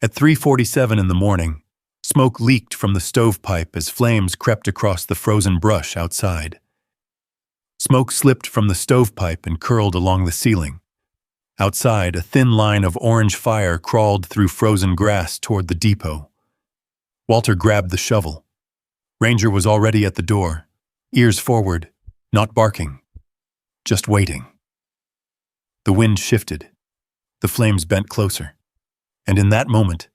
At 3:47 in the morning, smoke leaked from the stovepipe as flames crept across the frozen brush outside. Smoke slipped from the stovepipe and curled along the ceiling. Outside, a thin line of orange fire crawled through frozen grass toward the depot. Walter grabbed the shovel. Ranger was already at the door, ears forward, not barking, just waiting. The wind shifted. The flames bent closer. And in that moment,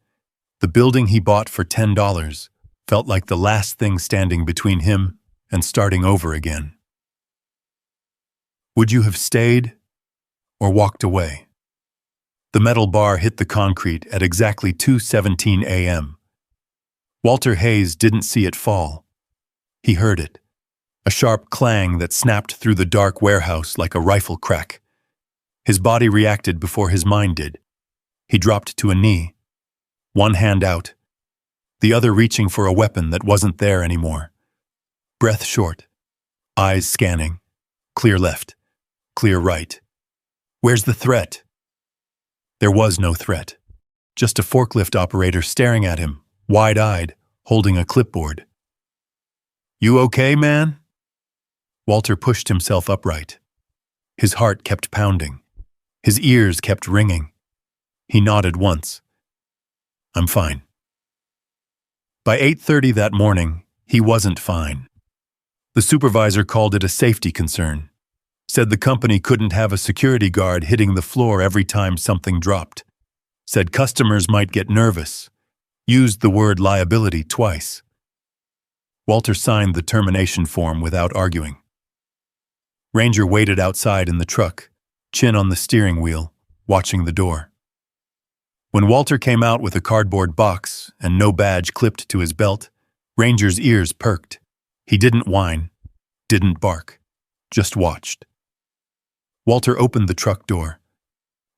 the building he bought for $10 felt like the last thing standing between him and starting over again. Would you have stayed or walked away? The metal bar hit the concrete at exactly 2:17 a.m. Walter Hayes didn't see it fall. He heard it, a sharp clang that snapped through the dark warehouse like a rifle crack. His body reacted before his mind did. He dropped to a knee, one hand out, the other reaching for a weapon that wasn't there anymore. Breath short, eyes scanning, clear left, clear right. Where's the threat? There was no threat, just a forklift operator staring at him, wide-eyed, holding a clipboard. You okay, man? Walter pushed himself upright. His heart kept pounding. His ears kept ringing. He nodded once. I'm fine. By 8:30 that morning, he wasn't fine. The supervisor called it a safety concern, said the company couldn't have a security guard hitting the floor every time something dropped, said customers might get nervous, used the word liability twice. Walter signed the termination form without arguing. Ranger waited outside in the truck, chin on the steering wheel, watching the door. When Walter came out with a cardboard box and no badge clipped to his belt, Ranger's ears perked. He didn't whine, didn't bark, just watched. Walter opened the truck door.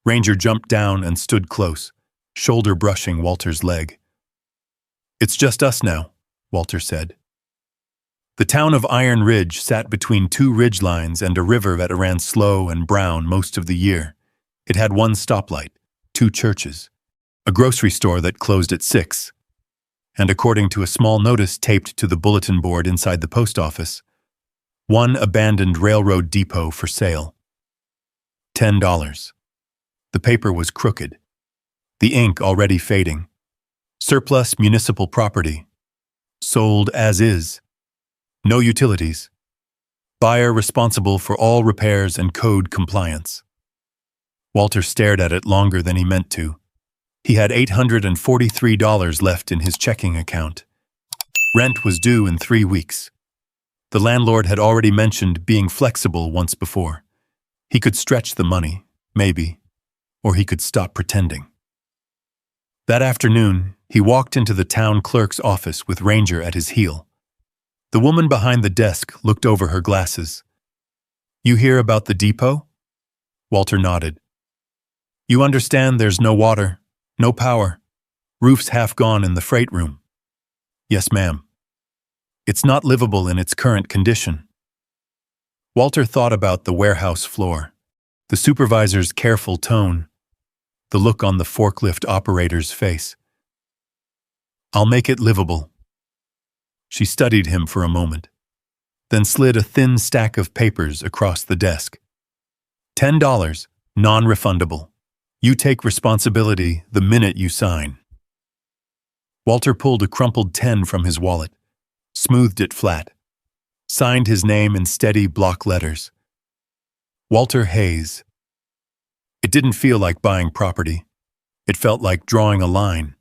Ranger jumped down and stood close, shoulder brushing Walter's leg. It's just us now, Walter said. The town of Iron Ridge sat between two ridgelines and a river that ran slow and brown most of the year. It had one stoplight, two churches, a grocery store that closed at 6, and according to a small notice taped to the bulletin board inside the post office, one abandoned railroad depot for sale. $10. The paper was crooked, the ink already fading. Surplus municipal property. Sold as is. No utilities. Buyer responsible for all repairs and code compliance. Walter stared at it longer than he meant to. He had $843 left in his checking account. Rent was due in 3 weeks. The landlord had already mentioned being flexible once before. He could stretch the money, maybe, or he could stop pretending. That afternoon, he walked into the town clerk's office with Ranger at his heel. The woman behind the desk looked over her glasses. You hear about the depot? Walter nodded. You understand there's no water, no power, roof's half gone in the freight room. Yes, ma'am. It's not livable in its current condition. Walter thought about the warehouse floor, the supervisor's careful tone, the look on the forklift operator's face. I'll make it livable. She studied him for a moment, then slid a thin stack of papers across the desk. $10, non-refundable. You take responsibility the minute you sign. Walter pulled a crumpled 10 from his wallet, smoothed it flat, signed his name in steady block letters. Walter Hayes. It didn't feel like buying property. It felt like drawing a line.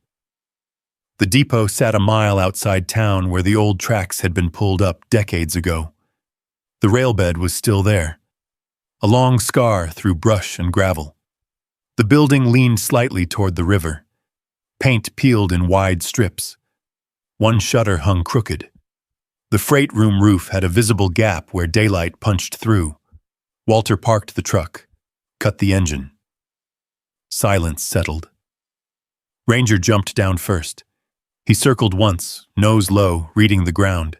The depot sat a mile outside town where the old tracks had been pulled up decades ago. The railbed was still there, a long scar through brush and gravel. The building leaned slightly toward the river, paint peeled in wide strips. One shutter hung crooked. The freight room roof had a visible gap where daylight punched through. Walter parked the truck, cut the engine. Silence settled. Ranger jumped down first. He circled once, nose low, reading the ground.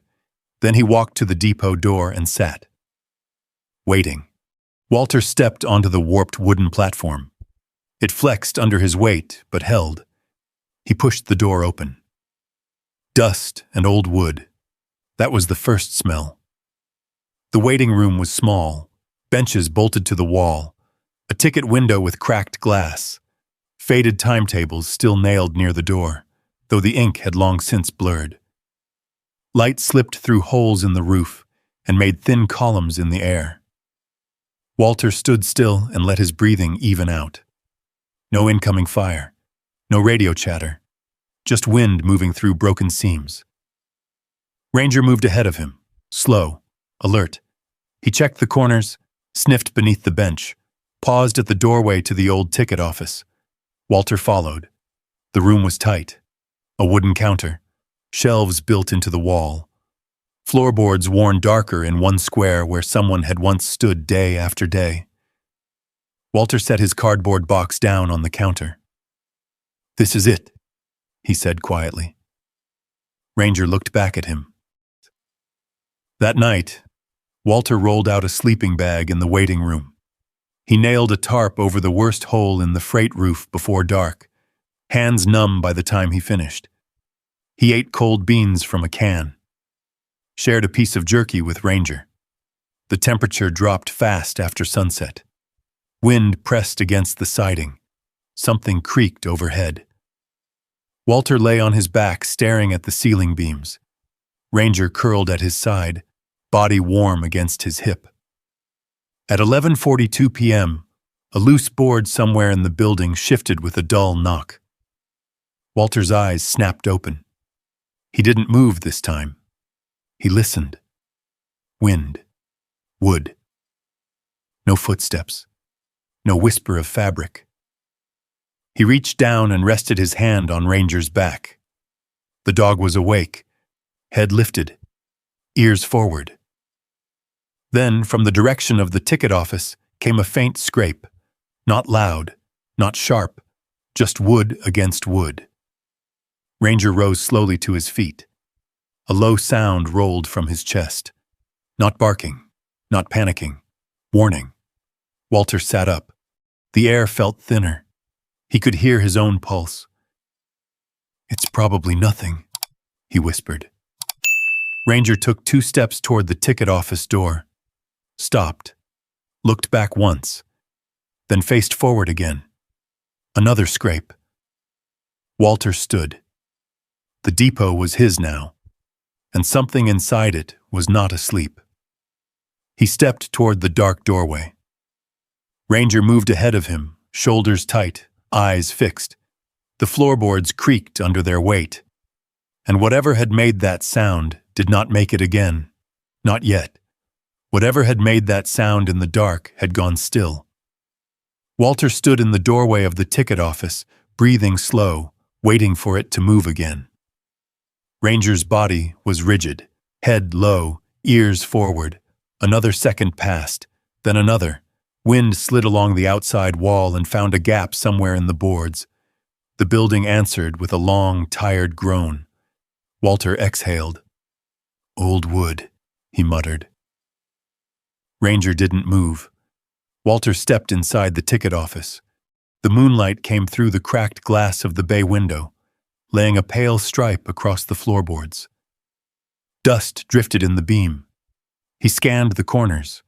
Then he walked to the depot door and sat. Waiting. Walter stepped onto the warped wooden platform. It flexed under his weight, but held. He pushed the door open. Dust and old wood. That was the first smell. The waiting room was small, benches bolted to the wall, a ticket window with cracked glass, faded timetables still nailed near the door, though the ink had long since blurred. Light slipped through holes in the roof and made thin columns in the air. Walter stood still and let his breathing even out. No incoming fire, no radio chatter, just wind moving through broken seams. Ranger moved ahead of him, slow, alert. He checked the corners, sniffed beneath the bench, paused at the doorway to the old ticket office. Walter followed. The room was tight. A wooden counter, shelves built into the wall, floorboards worn darker in one square where someone had once stood day after day. Walter set his cardboard box down on the counter. "This is it," he said quietly. Ranger looked back at him. That night, Walter rolled out a sleeping bag in the waiting room. He nailed a tarp over the worst hole in the freight roof before dark, hands numb by the time he finished. He ate cold beans from a can, shared a piece of jerky with Ranger. The temperature dropped fast after sunset. Wind pressed against the siding. Something creaked overhead. Walter lay on his back staring at the ceiling beams. Ranger curled at his side, body warm against his hip. At 11:42 p.m., a loose board somewhere in the building shifted with a dull knock. Walter's eyes snapped open. He didn't move this time. He listened. Wind. Wood. No footsteps. No whisper of fabric. He reached down and rested his hand on Ranger's back. The dog was awake, head lifted, ears forward. Then, from the direction of the ticket office, came a faint scrape. Not loud, not sharp, just wood against wood. Ranger rose slowly to his feet. A low sound rolled from his chest. Not barking, not panicking. Warning. Walter sat up. The air felt thinner. He could hear his own pulse. "It's probably nothing," he whispered. Ranger took 2 steps toward the ticket office door, stopped, looked back once, then faced forward again. Another scrape. Walter stood. The depot was his now, and something inside it was not asleep. He stepped toward the dark doorway. Ranger moved ahead of him, shoulders tight, eyes fixed. The floorboards creaked under their weight. And whatever had made that sound did not make it again. Not yet. Whatever had made that sound in the dark had gone still. Walter stood in the doorway of the ticket office, breathing slow, waiting for it to move again. Ranger's body was rigid, head low, ears forward. Another second passed, then another. Wind slid along the outside wall and found a gap somewhere in the boards. The building answered with a long, tired groan. Walter exhaled. "Old wood," he muttered. Ranger didn't move. Walter stepped inside the ticket office. The moonlight came through the cracked glass of the bay window, laying a pale stripe across the floorboards. Dust drifted in the beam. He scanned the corners.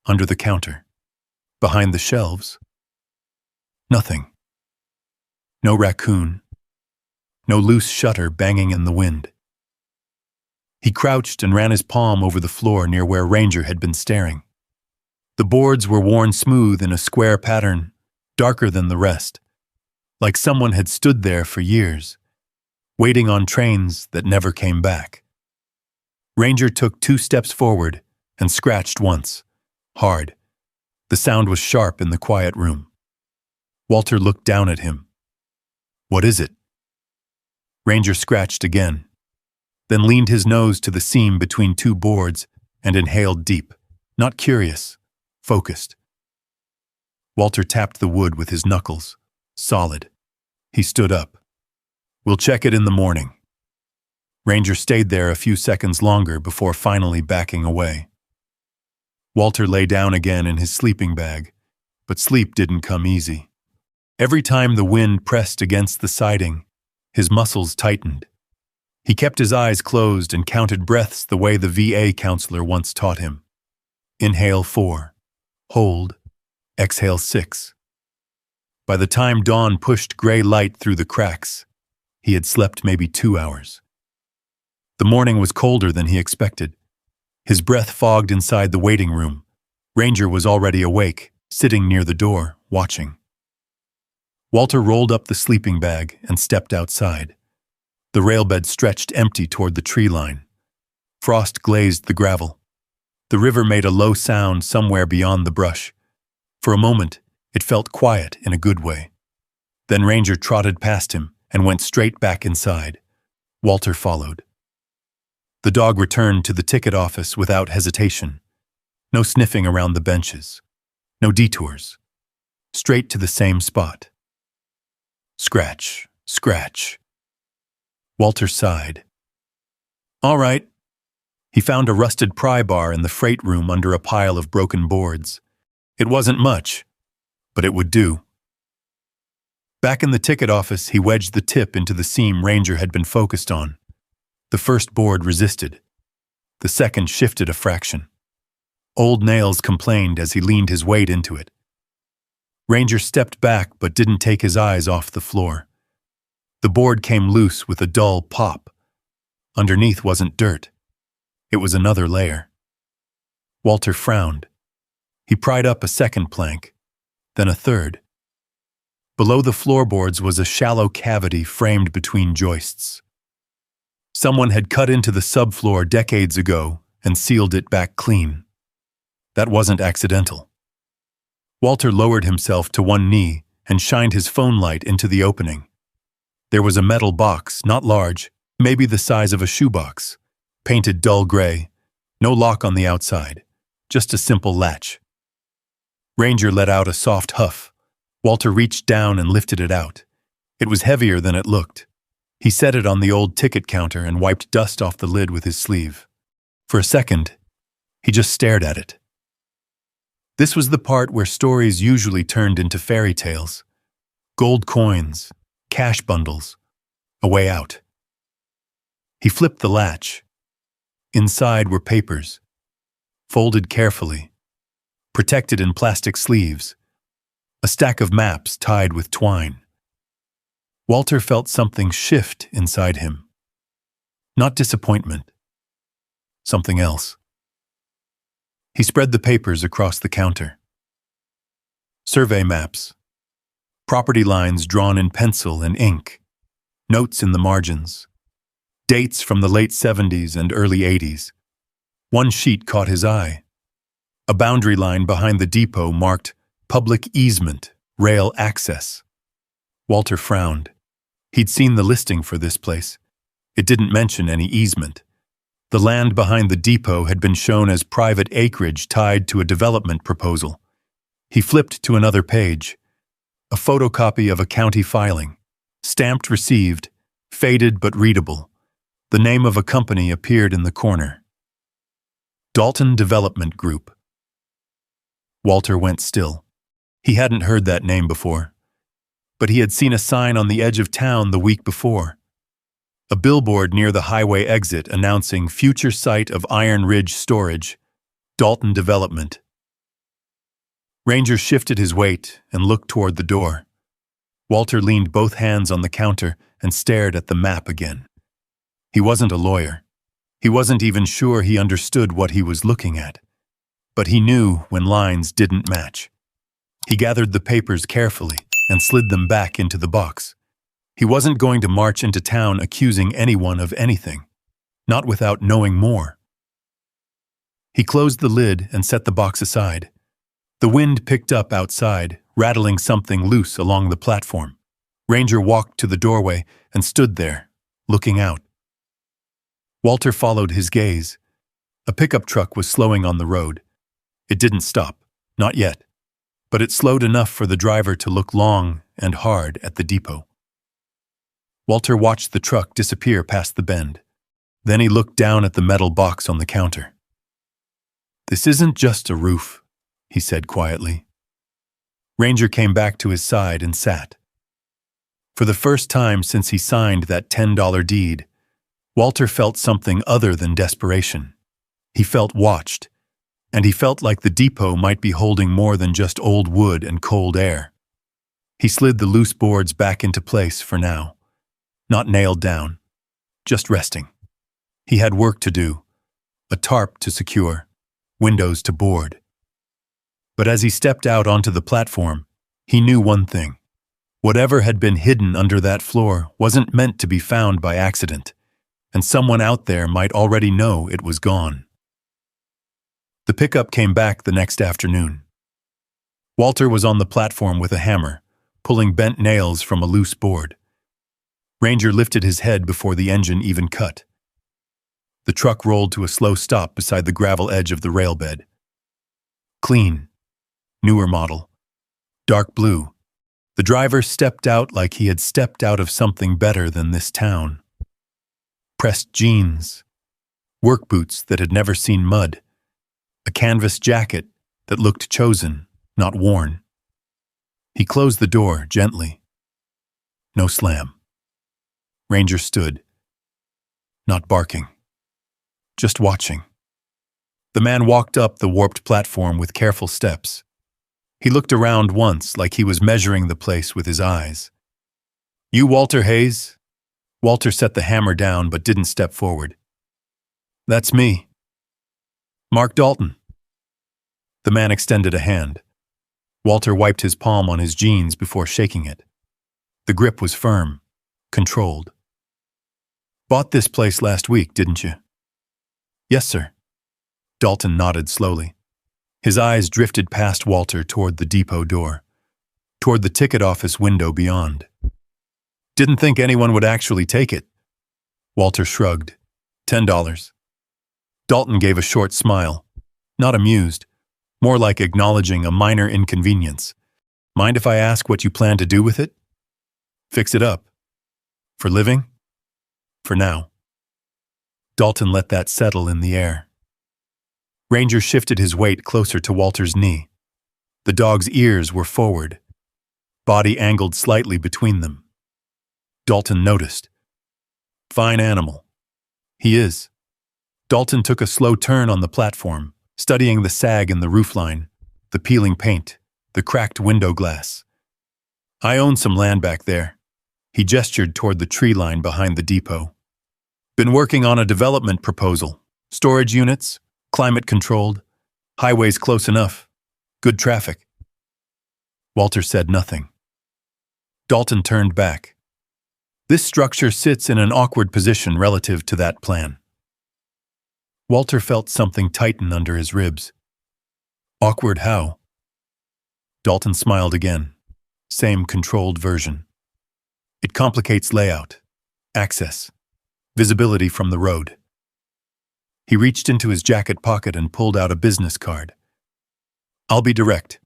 Under the counter. Behind the shelves. Nothing. No raccoon. No loose shutter banging in the wind. He crouched and ran his palm over the floor near where Ranger had been staring. The boards were worn smooth in a square pattern, darker than the rest, like someone had stood there for years, waiting on trains that never came back. Ranger took 2 steps forward and scratched once, hard. The sound was sharp in the quiet room. Walter looked down at him. "What is it?" Ranger scratched again, then leaned his nose to the seam between 2 boards and inhaled deep, not curious, focused. Walter tapped the wood with his knuckles, solid. He stood up. "We'll check it in the morning." Ranger stayed there a few seconds longer before finally backing away. Walter lay down again in his sleeping bag, but sleep didn't come easy. Every time the wind pressed against the siding, His muscles tightened. He kept his eyes closed and counted breaths the way the VA counselor once taught him. Inhale 4. Hold. Exhale 6. By the time dawn pushed gray light through the cracks, he had slept maybe 2 hours. The morning was colder than he expected. His breath fogged inside the waiting room. Ranger was already awake, sitting near the door, watching. Walter rolled up the sleeping bag and stepped outside. The railbed stretched empty toward the tree line. Frost glazed the gravel. The river made a low sound somewhere beyond the brush. For a moment, it felt quiet in a good way. Then Ranger trotted past him and went straight back inside. Walter followed. The dog returned to the ticket office without hesitation. No sniffing around the benches. No detours. Straight to the same spot. Scratch, scratch. Walter sighed. All right. He found a rusted pry bar in the freight room under a pile of broken boards. It wasn't much, but it would do. Back in the ticket office, he wedged the tip into the seam Ranger had been focused on. The first board resisted. The second shifted a fraction. Old nails complained as he leaned his weight into it. Ranger stepped back but didn't take his eyes off the floor. The board came loose with a dull pop. Underneath wasn't dirt. It was another layer. Walter frowned. He pried up a second plank, then a third. Below the floorboards was a shallow cavity framed between joists. Someone had cut into the subfloor decades ago and sealed it back clean. That wasn't accidental. Walter lowered himself to one knee and shined his phone light into the opening. There was a metal box, not large, maybe the size of a shoebox, painted dull gray, no lock on the outside, just a simple latch. Ranger let out a soft huff. Walter reached down and lifted it out. It was heavier than it looked. He set it on the old ticket counter and wiped dust off the lid with his sleeve. For a second, he just stared at it. This was the part where stories usually turned into fairy tales. Gold coins, cash bundles, a way out. He flipped the latch. Inside were papers, folded carefully, protected in plastic sleeves, a stack of maps tied with twine. Walter felt something shift inside him. Not disappointment. Something else. He spread the papers across the counter. Survey maps. Property lines drawn in pencil and ink. Notes in the margins. Dates from the late 70s and early 80s. One sheet caught his eye. A boundary line behind the depot marked Public Easement, Rail Access. Walter frowned. He'd seen the listing for this place. It didn't mention any easement. The land behind the depot had been shown as private acreage tied to a development proposal. He flipped to another page. A photocopy of a county filing. Stamped received, faded but readable. The name of a company appeared in the corner. Dalton Development Group. Walter went still. He hadn't heard that name before. But he had seen a sign on the edge of town the week before. A billboard near the highway exit announcing future site of Iron Ridge Storage, Dalton Development. Ranger shifted his weight and looked toward the door. Walter leaned both hands on the counter and stared at the map again. He wasn't a lawyer. He wasn't even sure he understood what he was looking at. But he knew when lines didn't match. He gathered the papers carefully and slid them back into the box. He wasn't going to march into town accusing anyone of anything, not without knowing more. He closed the lid and set the box aside. The wind picked up outside, rattling something loose along the platform. Ranger walked to the doorway and stood there, looking out. Walter followed his gaze. A pickup truck was slowing on the road. It didn't stop, not yet, but it slowed enough for the driver to look long and hard at the depot. Walter watched the truck disappear past the bend. Then he looked down at the metal box on the counter. "This isn't just a roof," he said quietly. Ranger came back to his side and sat. For the first time since he signed that $10 deed, Walter felt something other than desperation. He felt watched, and he felt like the depot might be holding more than just old wood and cold air. He slid the loose boards back into place for now, not nailed down, just resting. He had work to do, a tarp to secure, windows to board. But as he stepped out onto the platform, he knew one thing. Whatever had been hidden under that floor wasn't meant to be found by accident, and someone out there might already know it was gone. The pickup came back the next afternoon. Walter was on the platform with a hammer, pulling bent nails from a loose board. Ranger lifted his head before the engine even cut. The truck rolled to a slow stop beside the gravel edge of the rail bed. Clean, newer model, dark blue. The driver stepped out like he had stepped out of something better than this town. Pressed jeans, work boots that had never seen mud, a canvas jacket that looked chosen, not worn. He closed the door gently. No slam. Ranger stood, not barking, just watching. The man walked up the warped platform with careful steps. He looked around once like he was measuring the place with his eyes. "You Walter Hayes?" Walter set the hammer down but didn't step forward. "That's me. Mark Dalton." The man extended a hand. Walter wiped his palm on his jeans before shaking it. The grip was firm, controlled. "Bought this place last week, didn't you?" "Yes, sir." Dalton nodded slowly. His eyes drifted past Walter toward the depot door, toward the ticket office window beyond. "Didn't think anyone would actually take it." Walter shrugged. $10. Dalton gave a short smile, not amused, more like acknowledging a minor inconvenience. "Mind if I ask what you plan to do with it?" "Fix it up." "For living?" "For now." Dalton let that settle in the air. Ranger shifted his weight closer to Walter's knee. The dog's ears were forward, body angled slightly between them. Dalton noticed. "Fine animal." "He is." Dalton took a slow turn on the platform, studying the sag in the roofline, the peeling paint, the cracked window glass. "I own some land back there." He gestured toward the tree line behind the depot. "Been working on a development proposal. Storage units, climate-controlled, highways close enough, good traffic." Walter said nothing. Dalton turned back. "This structure sits in an awkward position relative to that plan." Walter felt something tighten under his ribs. "Awkward how?" Dalton smiled again. Same controlled version. "It complicates layout, access, visibility from the road." He reached into his jacket pocket and pulled out a business card. "I'll be direct.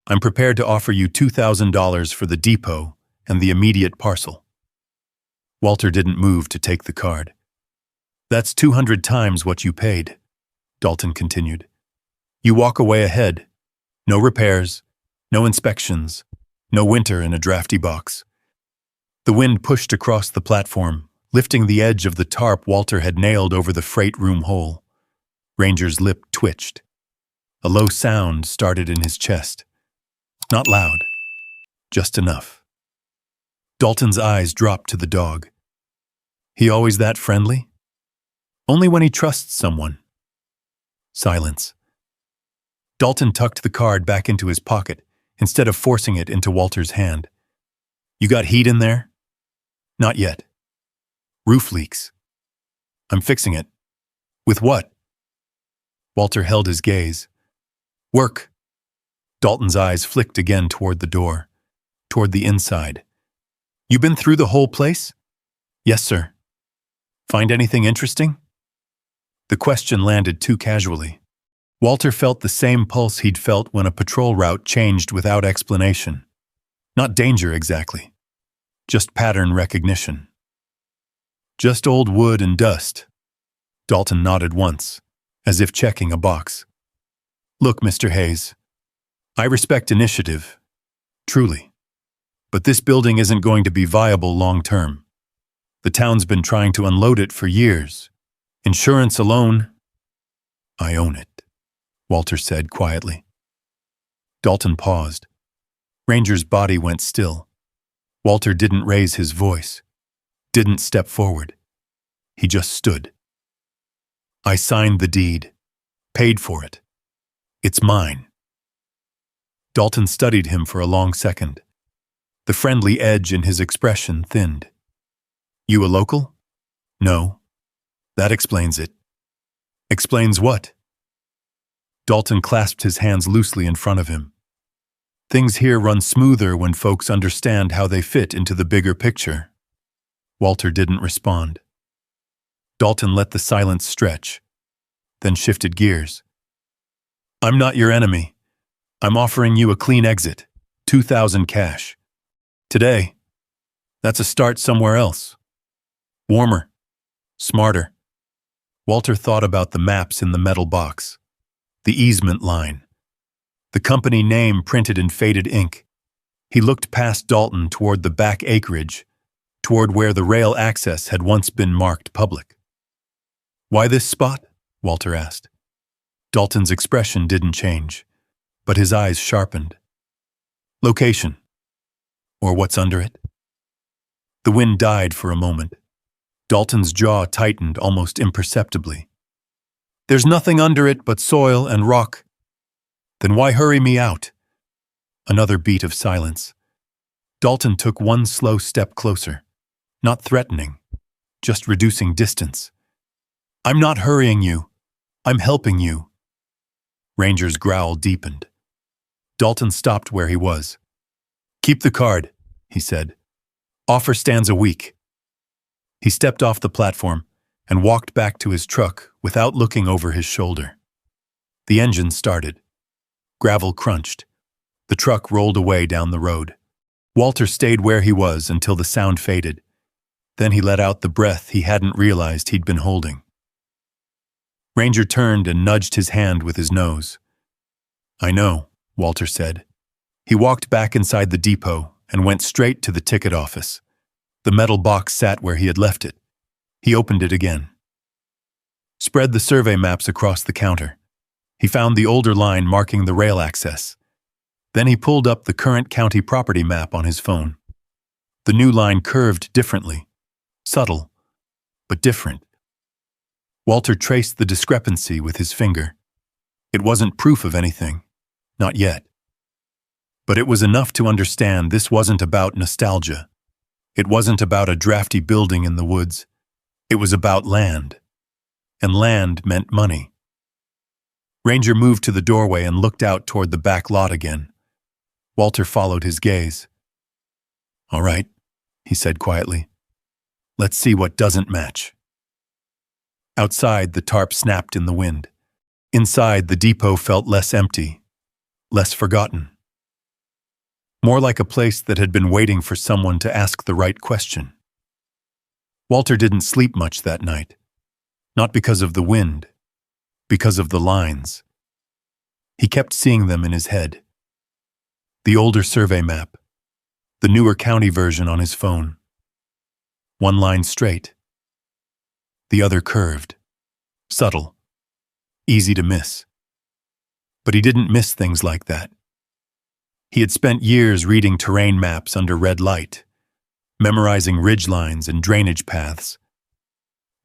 I'm prepared to offer you $2,000 for the depot and the immediate parcel." Walter didn't move to take the card. "That's 200 times what you paid," Dalton continued. "You walk away ahead. No repairs, no inspections, no winter in a drafty box." The wind pushed across the platform, lifting the edge of the tarp Walter had nailed over the freight room hole. Ranger's lip twitched. A low sound started in his chest. Not loud, just enough. Dalton's eyes dropped to the dog. "He always that friendly?" "Only when he trusts someone." Silence. Dalton tucked the card back into his pocket instead of forcing it into Walter's hand. "You got heat in there?" "Not yet." "Roof leaks." "I'm fixing it." "With what?" Walter held his gaze. "Work." Dalton's eyes flicked again toward the door, toward the inside. "You been through the whole place?" "Yes, sir." "Find anything interesting?" The question landed too casually. Walter felt the same pulse he'd felt when a patrol route changed without explanation. Not danger exactly, just pattern recognition. "Just old wood and dust." Dalton nodded once, as if checking a box. "Look, Mr. Hayes, I respect initiative, truly. But this building isn't going to be viable long-term. The town's been trying to unload it for years. Insurance alone—" "I own it," Walter said quietly. Dalton paused. Ranger's body went still. Walter didn't raise his voice, didn't step forward. He just stood. "I signed the deed, paid for it. It's mine." Dalton studied him for a long second. The friendly edge in his expression thinned. "You a local?" "No." "That explains it." "Explains what?" Dalton clasped his hands loosely in front of him. "Things here run smoother when folks understand how they fit into the bigger picture." Walter didn't respond. Dalton let the silence stretch, then shifted gears. "I'm not your enemy. I'm offering you a clean exit, 2,000 cash. Today. That's a start somewhere else. Warmer. Smarter." Walter thought about the maps in the metal box, the easement line, the company name printed in faded ink. He looked past Dalton toward the back acreage, toward where the rail access had once been marked public. "Why this spot?" Walter asked. Dalton's expression didn't change, but his eyes sharpened. "Location. Or what's under it?" The wind died for a moment. Dalton's jaw tightened almost imperceptibly. "There's nothing under it but soil and rock." "Then why hurry me out?" Another beat of silence. Dalton took one slow step closer, not threatening, just reducing distance. "I'm not hurrying you. I'm helping you." Ranger's growl deepened. Dalton stopped where he was. "Keep the card," he said. "Offer stands a week." He stepped off the platform and walked back to his truck without looking over his shoulder. The engine started. Gravel crunched. The truck rolled away down the road. Walter stayed where he was until the sound faded. Then he let out the breath he hadn't realized he'd been holding. Ranger turned and nudged his hand with his nose. "I know," Walter said. He walked back inside the depot and went straight to the ticket office. The metal box sat where he had left it. He opened it again. Spread the survey maps across the counter. He found the older line marking the rail access. Then he pulled up the current county property map on his phone. The new line curved differently, subtle, but different. Walter traced the discrepancy with his finger. It wasn't proof of anything, not yet. But it was enough to understand this wasn't about nostalgia. It wasn't about a drafty building in the woods. It was about land. And land meant money. Ranger moved to the doorway and looked out toward the back lot again. Walter followed his gaze. "All right," he said quietly. "Let's see what doesn't match." Outside, the tarp snapped in the wind. Inside, the depot felt less empty, less forgotten. More like a place that had been waiting for someone to ask the right question. Walter didn't sleep much that night. Not because of the wind, because of the lines. He kept seeing them in his head. The older survey map, the newer county version on his phone. One line straight, the other curved, subtle, easy to miss. But he didn't miss things like that. He had spent years reading terrain maps under red light, memorizing ridge lines and drainage paths.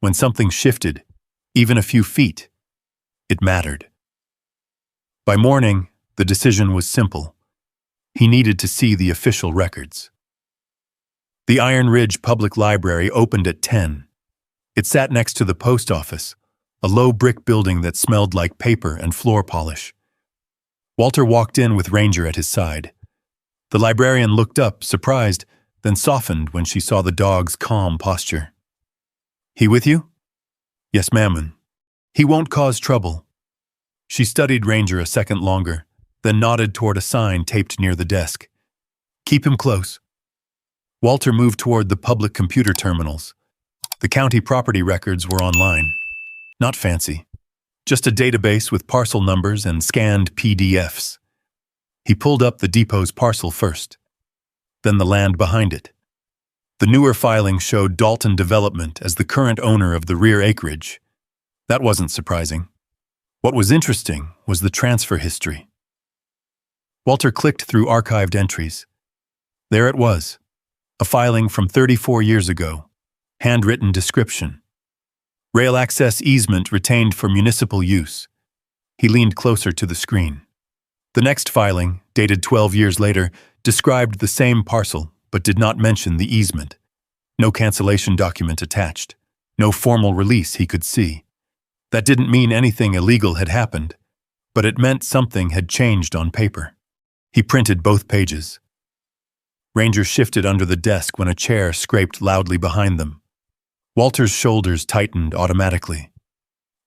When something shifted, even a few feet, it mattered. By morning, the decision was simple. He needed to see the official records. The Iron Ridge Public Library opened at 10. It sat next to the post office, a low brick building that smelled like paper and floor polish. Walter walked in with Ranger at his side. The librarian looked up, surprised, then softened when she saw the dog's calm posture. "He with you?" "Yes, ma'am. He won't cause trouble." She studied Ranger a second longer, then nodded toward a sign taped near the desk. "Keep him close." Walter moved toward the public computer terminals. The county property records were online. Not fancy. Just a database with parcel numbers and scanned PDFs. He pulled up the depot's parcel first. then the land behind it. The newer filing showed Dalton Development as the current owner of the rear acreage. That wasn't surprising. What was interesting was the transfer history. Walter clicked through archived entries. There it was, a filing from 34 years ago, handwritten description. Rail access easement retained for municipal use. He leaned closer to the screen. The next filing, dated 12 years later, described the same parcel, but did not mention the easement. No cancellation document attached. No formal release he could see. That didn't mean anything illegal had happened, but it meant something had changed on paper. He printed both pages. Ranger shifted under the desk when a chair scraped loudly behind them. Walter's shoulders tightened automatically.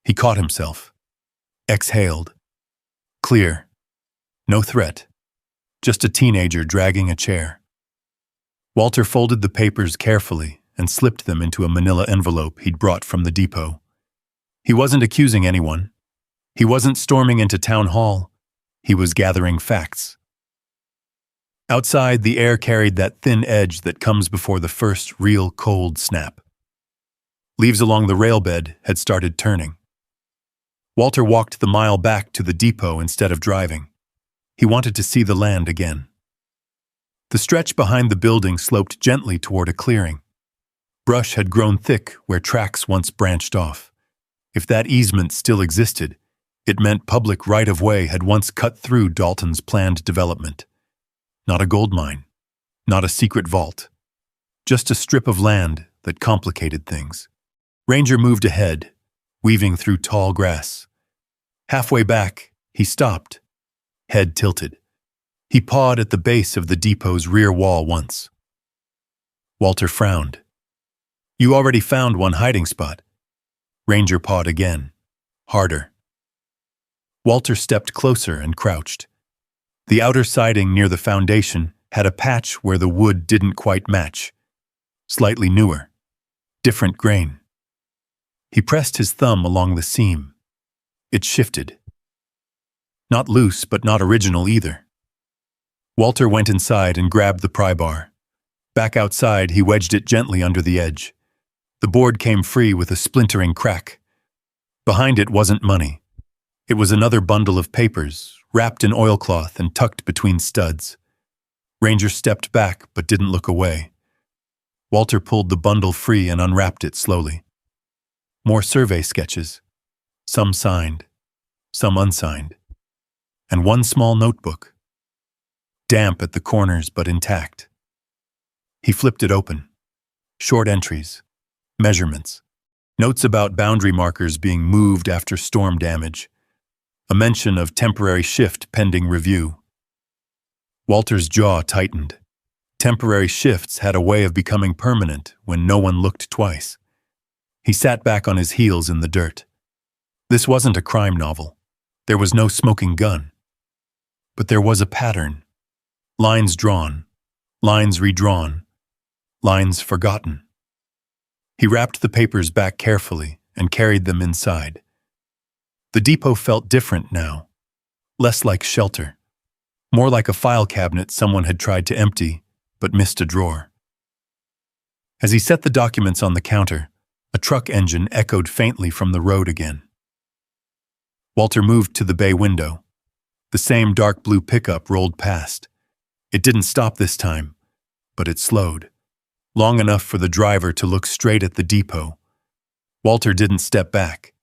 He caught himself. Exhaled. Clear. No threat. Just a teenager dragging a chair. Walter folded the papers carefully and slipped them into a manila envelope he'd brought from the depot. He wasn't accusing anyone. He wasn't storming into town hall. He was gathering facts. Outside, the air carried that thin edge that comes before the first real cold snap. Leaves along the railbed had started turning. Walter walked the mile back to the depot instead of driving. He wanted to see the land again. The stretch behind the building sloped gently toward a clearing. Brush had grown thick where tracks once branched off. If that easement still existed, it meant public right-of-way had once cut through Dalton's planned development. Not a gold mine, not a secret vault, just a strip of land that complicated things. Ranger moved ahead, weaving through tall grass. Halfway back, he stopped, head tilted. He pawed at the base of the depot's rear wall once. Walter frowned. You already found one hiding spot. Ranger pawed again, harder. Walter stepped closer and crouched. The outer siding near the foundation had a patch where the wood didn't quite match. Slightly newer, different grain. He pressed his thumb along the seam. It shifted. Not loose, but not original either. Walter went inside and grabbed the pry bar. Back outside, he wedged it gently under the edge. The board came free with a splintering crack. Behind it wasn't money. It was another bundle of papers, wrapped in oilcloth and tucked between studs. Ranger stepped back but didn't look away. Walter pulled the bundle free and unwrapped it slowly. More survey sketches, some signed, some unsigned, and one small notebook. Damp at the corners but intact. He flipped it open. Short entries, measurements, notes about boundary markers being moved after storm damage, a mention of temporary shift pending review. Walter's jaw tightened. Temporary shifts had a way of becoming permanent when no one looked twice. He sat back on his heels in the dirt. This wasn't a crime novel. There was no smoking gun. But there was a pattern. Lines drawn, lines redrawn, lines forgotten. He wrapped the papers back carefully and carried them inside. The depot felt different now, less like shelter, more like a file cabinet someone had tried to empty but missed a drawer. As he set the documents on the counter, a truck engine echoed faintly from the road again. Walter moved to the bay window. The same dark blue pickup rolled past. It didn't stop this time, but it slowed, long enough for the driver to look straight at the depot. Walter didn't step back.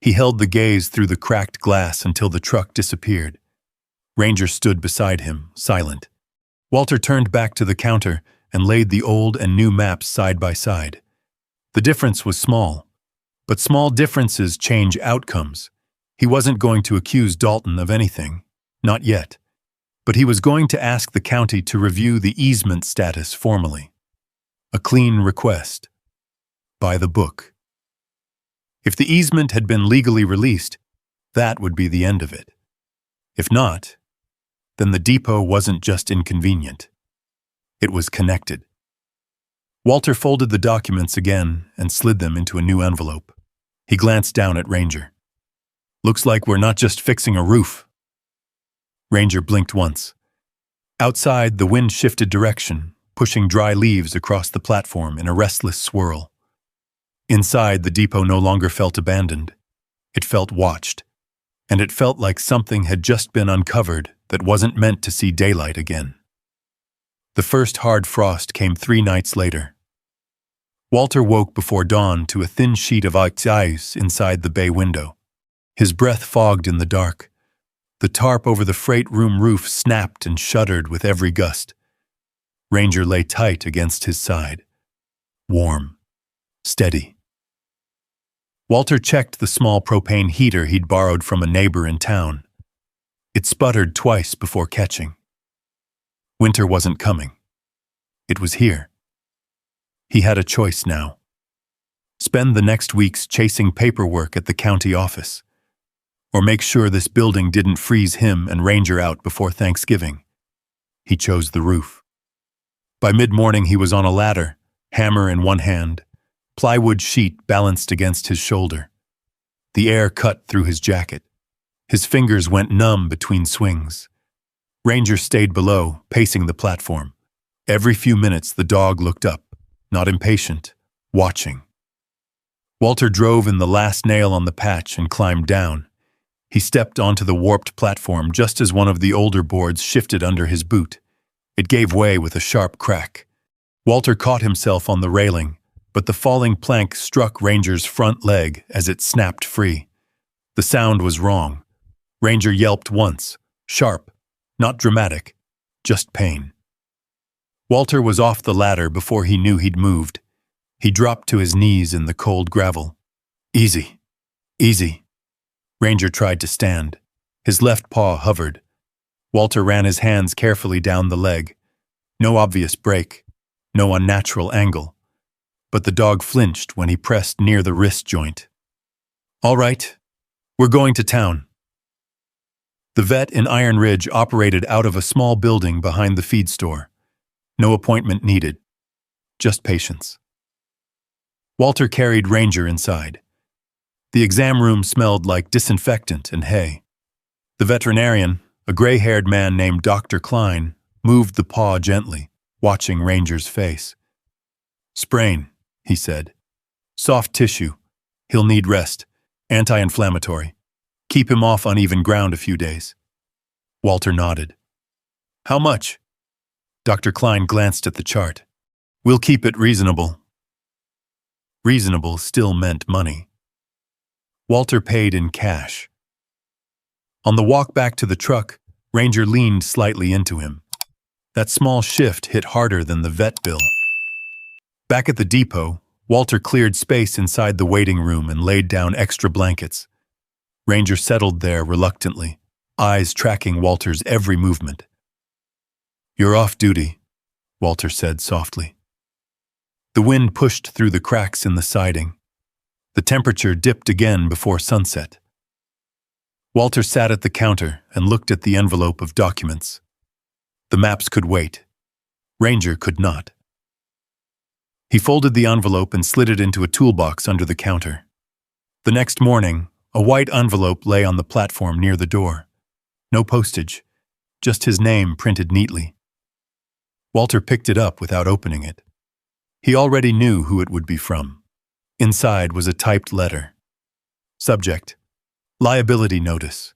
He held the gaze through the cracked glass until the truck disappeared. Ranger stood beside him, silent. Walter turned back to the counter and laid the old and new maps side by side. The difference was small, but small differences change outcomes. He wasn't going to accuse Dalton of anything, not yet, but he was going to ask the county to review the easement status formally. A clean request. By the book. If the easement had been legally released, that would be the end of it. If not, then the depot wasn't just inconvenient. It was connected. Walter folded the documents again and slid them into a new envelope. He glanced down at Ranger. Looks like we're not just fixing a roof. Ranger blinked once. Outside, the wind shifted direction, pushing dry leaves across the platform in a restless swirl. Inside, the depot no longer felt abandoned. It felt watched, and it felt like something had just been uncovered that wasn't meant to see daylight again. The first hard frost came 3 nights later. Walter woke before dawn to a thin sheet of ice inside the bay window. His breath fogged in the dark. The tarp over the freight room roof snapped and shuddered with every gust. Ranger lay tight against his side. Warm. Steady. Walter checked the small propane heater he'd borrowed from a neighbor in town. It sputtered twice before catching. Winter wasn't coming. It was here. He had a choice now. Spend the next weeks chasing paperwork at the county office, or make sure this building didn't freeze him and Ranger out before Thanksgiving. He chose the roof. By mid-morning he was on a ladder, hammer in one hand, plywood sheet balanced against his shoulder. The air cut through his jacket. His fingers went numb between swings. Ranger stayed below, pacing the platform. Every few minutes the dog looked up, not impatient, watching. Walter drove in the last nail on the patch and climbed down. He stepped onto the warped platform just as one of the older boards shifted under his boot. It gave way with a sharp crack. Walter caught himself on the railing, but the falling plank struck Ranger's front leg as it snapped free. The sound was wrong. Ranger yelped once, sharp, not dramatic, just pain. Walter was off the ladder before he knew he'd moved. He dropped to his knees in the cold gravel. Easy, easy. Ranger tried to stand. His left paw hovered. Walter ran his hands carefully down the leg. No obvious break, no unnatural angle. But the dog flinched when he pressed near the wrist joint. All right, we're going to town. The vet in Iron Ridge operated out of a small building behind the feed store. No appointment needed, just patience. Walter carried Ranger inside. The exam room smelled like disinfectant and hay. The veterinarian, a gray-haired man named Dr. Klein, moved the paw gently, watching Ranger's face. Sprain, he said. Soft tissue. He'll need rest. Anti-inflammatory. Keep him off uneven ground a few days. Walter nodded. How much? Dr. Klein glanced at the chart. We'll keep it reasonable. Reasonable still meant money. Walter paid in cash. On the walk back to the truck, Ranger leaned slightly into him. That small shift hit harder than the vet bill. Back at the depot, Walter cleared space inside the waiting room and laid down extra blankets. Ranger settled there reluctantly, eyes tracking Walter's every movement. You're off duty, Walter said softly. The wind pushed through the cracks in the siding. The temperature dipped again before sunset. Walter sat at the counter and looked at the envelope of documents. The maps could wait. Ranger could not. He folded the envelope and slid it into a toolbox under the counter. The next morning, a white envelope lay on the platform near the door. No postage, just his name printed neatly. Walter picked it up without opening it. He already knew who it would be from. Inside was a typed letter. Subject: Liability notice.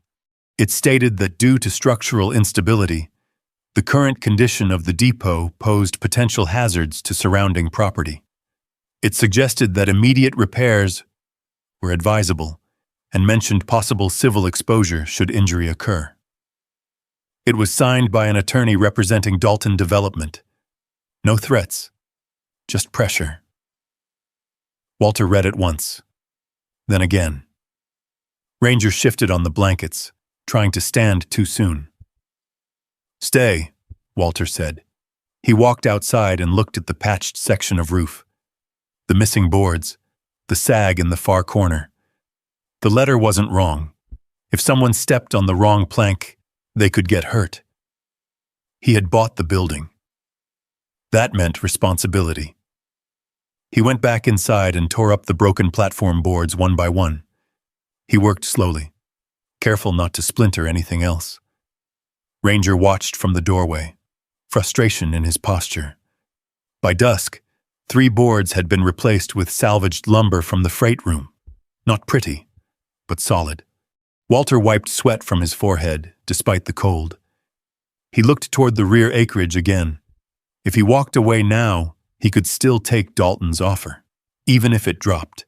It stated that due to structural instability, the current condition of the depot posed potential hazards to surrounding property. It suggested that immediate repairs were advisable and mentioned possible civil exposure should injury occur. It was signed by an attorney representing Dalton Development. No threats, just pressure. Walter read it once, then again. Ranger shifted on the blankets, trying to stand too soon. Stay, Walter said. He walked outside and looked at the patched section of roof. The missing boards, the sag in the far corner. The letter wasn't wrong. If someone stepped on the wrong plank, they could get hurt. He had bought the building. That meant responsibility. He went back inside and tore up the broken platform boards one by one. He worked slowly, careful not to splinter anything else. Ranger watched from the doorway, frustration in his posture. By dusk, 3 boards had been replaced with salvaged lumber from the freight room. Not pretty, but solid. Walter wiped sweat from his forehead, despite the cold. He looked toward the rear acreage again. If he walked away now, he could still take Dalton's offer, even if it dropped.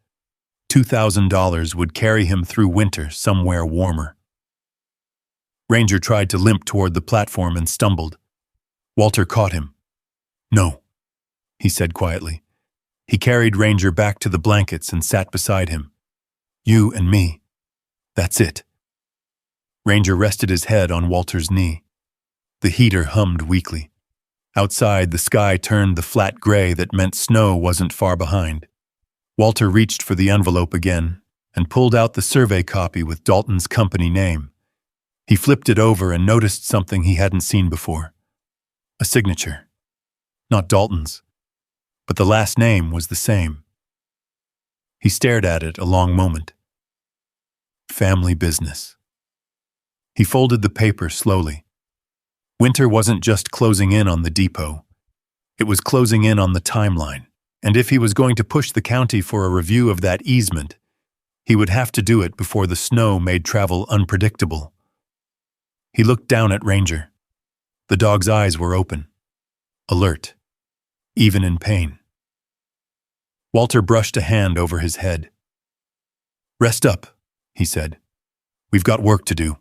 $2,000 would carry him through winter somewhere warmer. Ranger tried to limp toward the platform and stumbled. Walter caught him. "No," he said quietly. He carried Ranger back to the blankets and sat beside him. "You and me. That's it." Ranger rested his head on Walter's knee. The heater hummed weakly. Outside, the sky turned the flat gray that meant snow wasn't far behind. Walter reached for the envelope again and pulled out the survey copy with Dalton's company name. He flipped it over and noticed something he hadn't seen before. A signature. Not Dalton's, but the last name was the same. He stared at it a long moment. Family business. He folded the paper slowly. Winter wasn't just closing in on the depot. It was closing in on the timeline, and if he was going to push the county for a review of that easement, he would have to do it before the snow made travel unpredictable. He looked down at Ranger. The dog's eyes were open, alert, even in pain. Walter brushed a hand over his head. "Rest up," he said. "We've got work to do."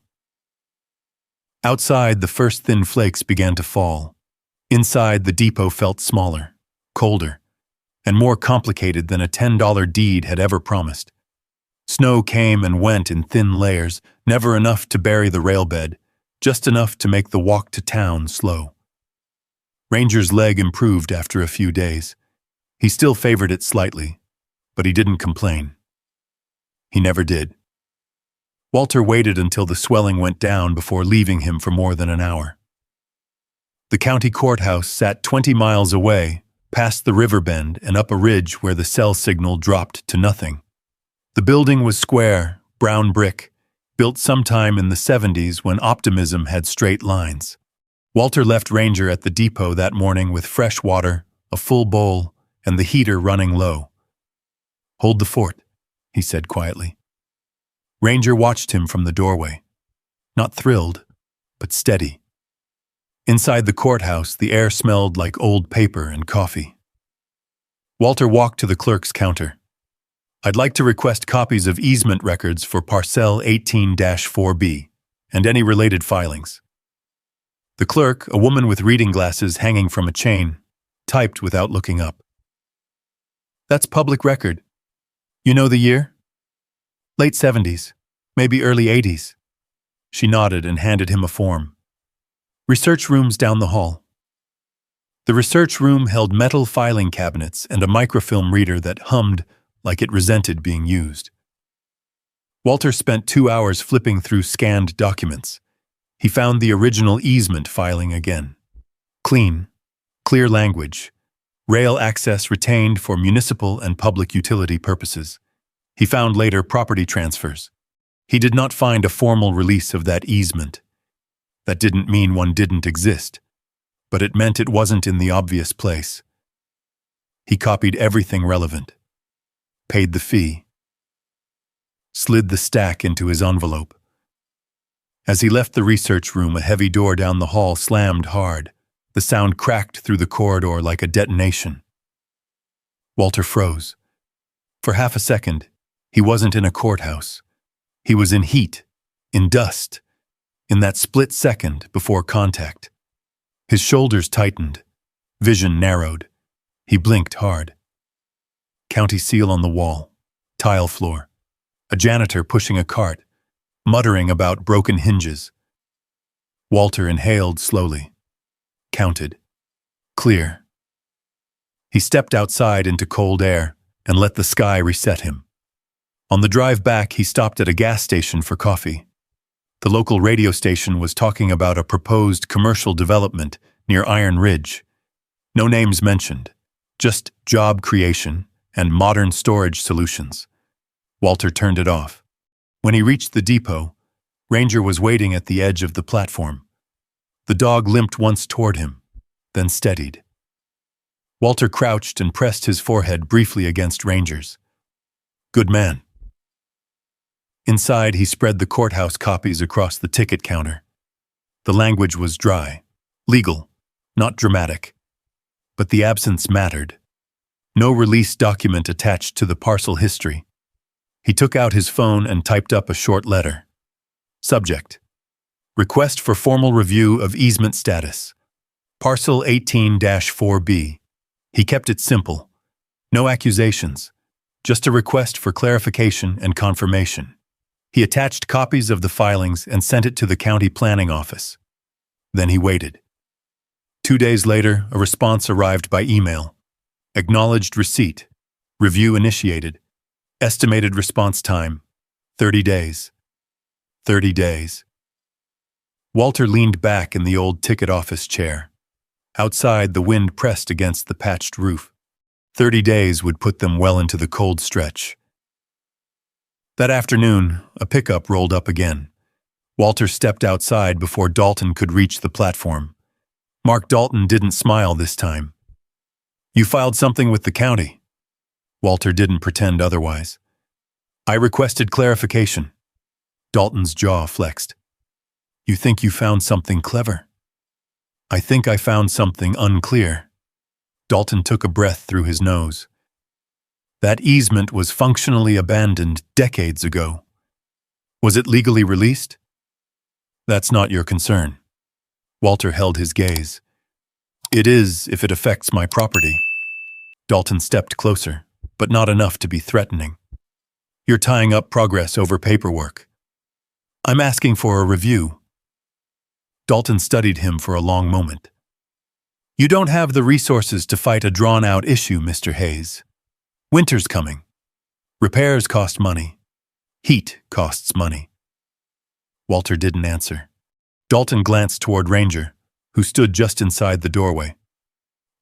Outside, the first thin flakes began to fall. Inside, the depot felt smaller, colder, and more complicated than a $10 deed had ever promised. Snow came and went in thin layers, never enough to bury the railbed, just enough to make the walk to town slow. Ranger's leg improved after a few days. He still favored it slightly, but he didn't complain. He never did. Walter waited until the swelling went down before leaving him for more than an hour. The county courthouse sat 20 miles away, past the river bend and up a ridge where the cell signal dropped to nothing. The building was square, brown brick, built sometime in the 70s when optimism had straight lines. Walter left Ranger at the depot that morning with fresh water, a full bowl, and the heater running low. "Hold the fort," he said quietly. Ranger watched him from the doorway. Not thrilled, but steady. Inside the courthouse, the air smelled like old paper and coffee. Walter walked to the clerk's counter. "I'd like to request copies of easement records for Parcel 18-4B and any related filings." The clerk, a woman with reading glasses hanging from a chain, typed without looking up. "That's public record. You know the year?" "Late 70s, maybe early 80s. She nodded and handed him a form. "Research room's down the hall." The research room held metal filing cabinets and a microfilm reader that hummed like it resented being used. Walter spent 2 hours flipping through scanned documents. He found the original easement filing again. Clean, clear language, rail access retained for municipal and public utility purposes. He found later property transfers. He did not find a formal release of that easement. That didn't mean one didn't exist, but it meant it wasn't in the obvious place. He copied everything relevant, paid the fee, slid the stack into his envelope. As he left the research room, a heavy door down the hall slammed hard. The sound cracked through the corridor like a detonation. Walter froze. For half a second, he wasn't in a courthouse. He was in heat, in dust, in that split second before contact. His shoulders tightened, vision narrowed. He blinked hard. County seal on the wall, tile floor, a janitor pushing a cart, muttering about broken hinges. Walter inhaled slowly, counted. Clear. He stepped outside into cold air and let the sky reset him. On the drive back, he stopped at a gas station for coffee. The local radio station was talking about a proposed commercial development near Iron Ridge. No names mentioned, just job creation and modern storage solutions. Walter turned it off. When he reached the depot, Ranger was waiting at the edge of the platform. The dog limped once toward him, then steadied. Walter crouched and pressed his forehead briefly against Ranger's. Good man. Inside, he spread the courthouse copies across the ticket counter. The language was dry, legal, not dramatic. But the absence mattered. No release document attached to the parcel history. He took out his phone and typed up a short letter. Subject: Request for formal review of easement status. Parcel 18-4B. He kept it simple. No accusations. Just a request for clarification and confirmation. He attached copies of the filings and sent it to the county planning office. Then he waited. 2 days later, a response arrived by email. Acknowledged receipt. Review initiated. Estimated response time: 30 days. 30 days. Walter leaned back in the old ticket office chair. Outside, the wind pressed against the patched roof. 30 days would put them well into the cold stretch. That afternoon, a pickup rolled up again. Walter stepped outside before Dalton could reach the platform. Mark Dalton didn't smile this time. You filed something with the county. Walter didn't pretend otherwise. I requested clarification. Dalton's jaw flexed. You think you found something clever? I think I found something unclear. Dalton took a breath through his nose. That easement was functionally abandoned decades ago. Was it legally released? That's not your concern. Walter held his gaze. It is if it affects my property. Dalton stepped closer, but not enough to be threatening. You're tying up progress over paperwork. I'm asking for a review. Dalton studied him for a long moment. You don't have the resources to fight a drawn-out issue, Mr. Hayes. Winter's coming. Repairs cost money. Heat costs money. Walter didn't answer. Dalton glanced toward Ranger, who stood just inside the doorway.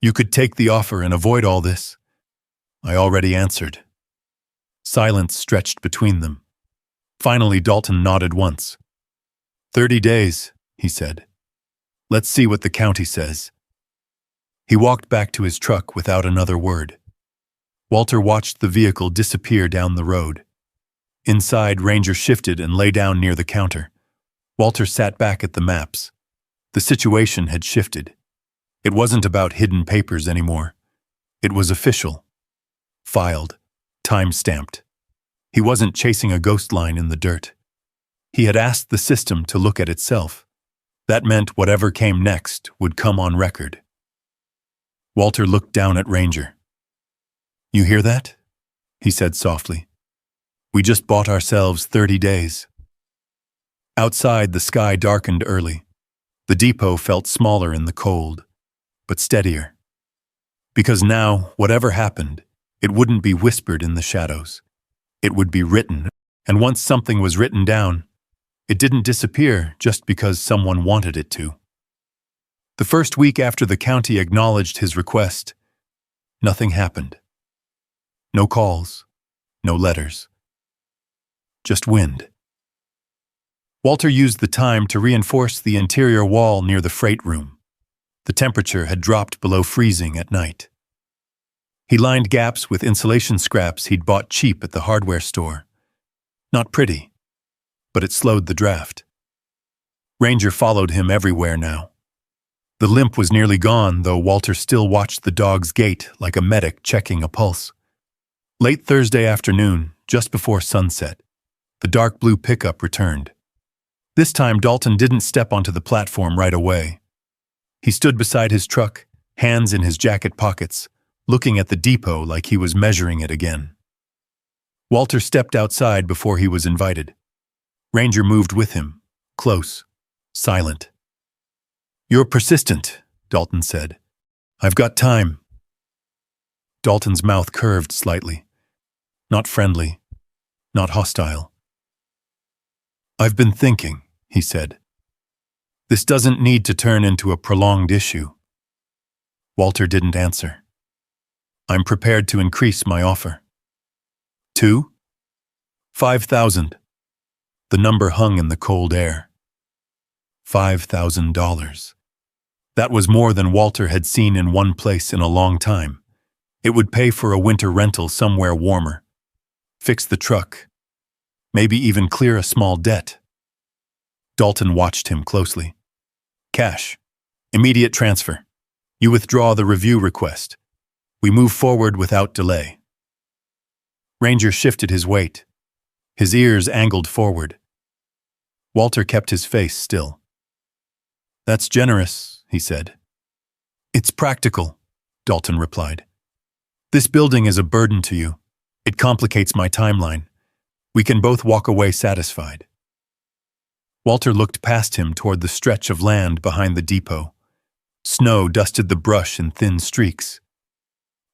You could take the offer and avoid all this. I already answered. Silence stretched between them. Finally, Dalton nodded once. 30 days, he said. Let's see what the county says. He walked back to his truck without another word. Walter watched the vehicle disappear down the road. Inside, Ranger shifted and lay down near the counter. Walter sat back at the maps. The situation had shifted. It wasn't about hidden papers anymore. It was official. Filed. Time-stamped. He wasn't chasing a ghost line in the dirt. He had asked the system to look at itself. That meant whatever came next would come on record. Walter looked down at Ranger. You hear that? He said softly. We just bought ourselves 30 days. Outside, the sky darkened early. The depot felt smaller in the cold, but steadier. Because now, whatever happened, it wouldn't be whispered in the shadows. It would be written, and once something was written down, it didn't disappear just because someone wanted it to. The first week after the county acknowledged his request, nothing happened. No calls, no letters. Just wind. Walter used the time to reinforce the interior wall near the freight room. The temperature had dropped below freezing at night. He lined gaps with insulation scraps he'd bought cheap at the hardware store. Not pretty, but it slowed the draft. Ranger followed him everywhere now. The limp was nearly gone, though Walter still watched the dog's gait like a medic checking a pulse. Late Thursday afternoon, just before sunset, the dark blue pickup returned. This time, Dalton didn't step onto the platform right away. He stood beside his truck, hands in his jacket pockets, looking at the depot like he was measuring it again. Walter stepped outside before he was invited. Ranger moved with him, close, silent. You're persistent, Dalton said. I've got time. Dalton's mouth curved slightly. Not friendly, not hostile. I've been thinking, he said. This doesn't need to turn into a prolonged issue. Walter didn't answer. I'm prepared to increase my offer. 2? 5,000. The number hung in the cold air. $5,000. That was more than Walter had seen in one place in a long time. It would pay for a winter rental somewhere warmer, fix the truck, maybe even clear a small debt. Dalton watched him closely. Cash. Immediate transfer. You withdraw the review request. We move forward without delay. Ranger shifted his weight. His ears angled forward. Walter kept his face still. That's generous, he said. It's practical, Dalton replied. This building is a burden to you. It complicates my timeline. We can both walk away satisfied. Walter looked past him toward the stretch of land behind the depot. Snow dusted the brush in thin streaks.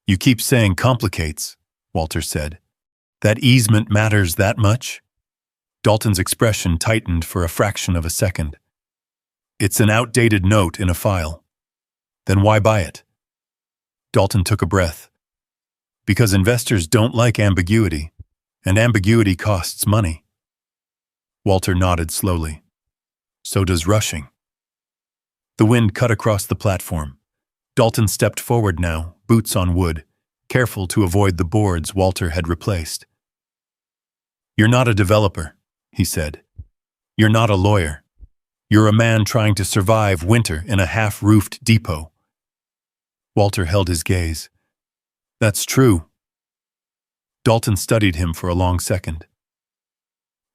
You keep saying complicates, Walter said. That easement matters that much? Dalton's expression tightened for a fraction of a second. It's an outdated note in a file. Then why buy it? Dalton took a breath. Because investors don't like ambiguity, and ambiguity costs money. Walter nodded slowly. So does rushing. The wind cut across the platform. Dalton stepped forward now, boots on wood, careful to avoid the boards Walter had replaced. You're not a developer, he said. You're not a lawyer. You're a man trying to survive winter in a half-roofed depot. Walter held his gaze. That's true. Dalton studied him for a long second.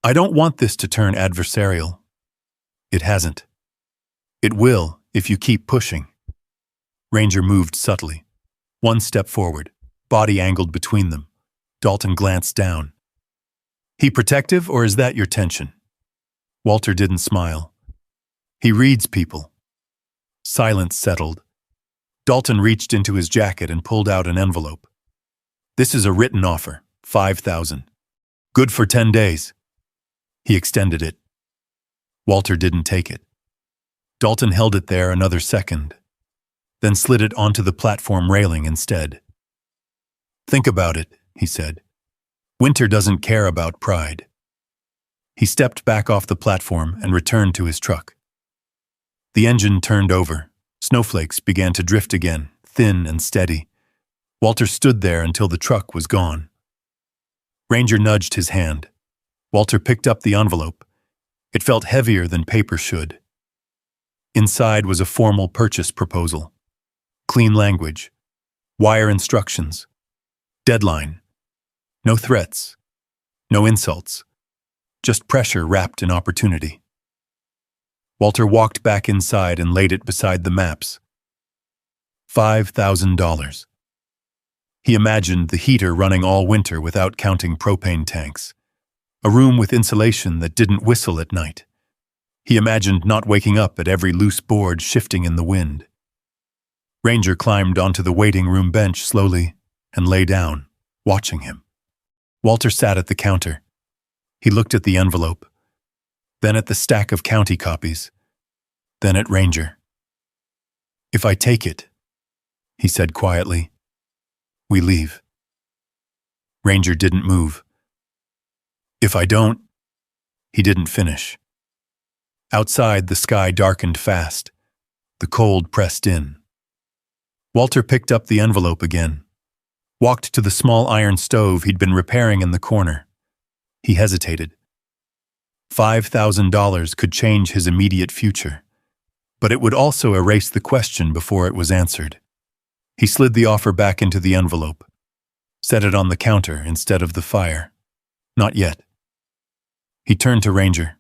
I don't want this to turn adversarial. It hasn't. It will if you keep pushing. Ranger moved subtly. One step forward, body angled between them. Dalton glanced down. He protective, or is that your tension? Walter didn't smile. He reads people. Silence settled. Dalton reached into his jacket and pulled out an envelope. This is a written offer, $5,000. Good for 10 days. He extended it. Walter didn't take it. Dalton held it there another second, then slid it onto the platform railing instead. Think about it, he said. Winter doesn't care about pride. He stepped back off the platform and returned to his truck. The engine turned over. Snowflakes began to drift again, thin and steady. Walter stood there until the truck was gone. Ranger nudged his hand. Walter picked up the envelope. It felt heavier than paper should. Inside was a formal purchase proposal. Clean language. Wire instructions. Deadline. No threats. No insults. Just pressure wrapped in opportunity. Walter walked back inside and laid it beside the maps. $5,000. He imagined the heater running all winter without counting propane tanks. A room with insulation that didn't whistle at night. He imagined not waking up at every loose board shifting in the wind. Ranger climbed onto the waiting room bench slowly and lay down, watching him. Walter sat at the counter. He looked at the envelope, then at the stack of county copies, then at Ranger. If I take it, he said quietly, we leave. Ranger didn't move. If I don't, he didn't finish. Outside, the sky darkened fast. The cold pressed in. Walter picked up the envelope again, walked to the small iron stove he'd been repairing in the corner. He hesitated. $5,000 could change his immediate future, but it would also erase the question before it was answered. He slid the offer back into the envelope, set it on the counter instead of the fire. Not yet. He turned to Ranger.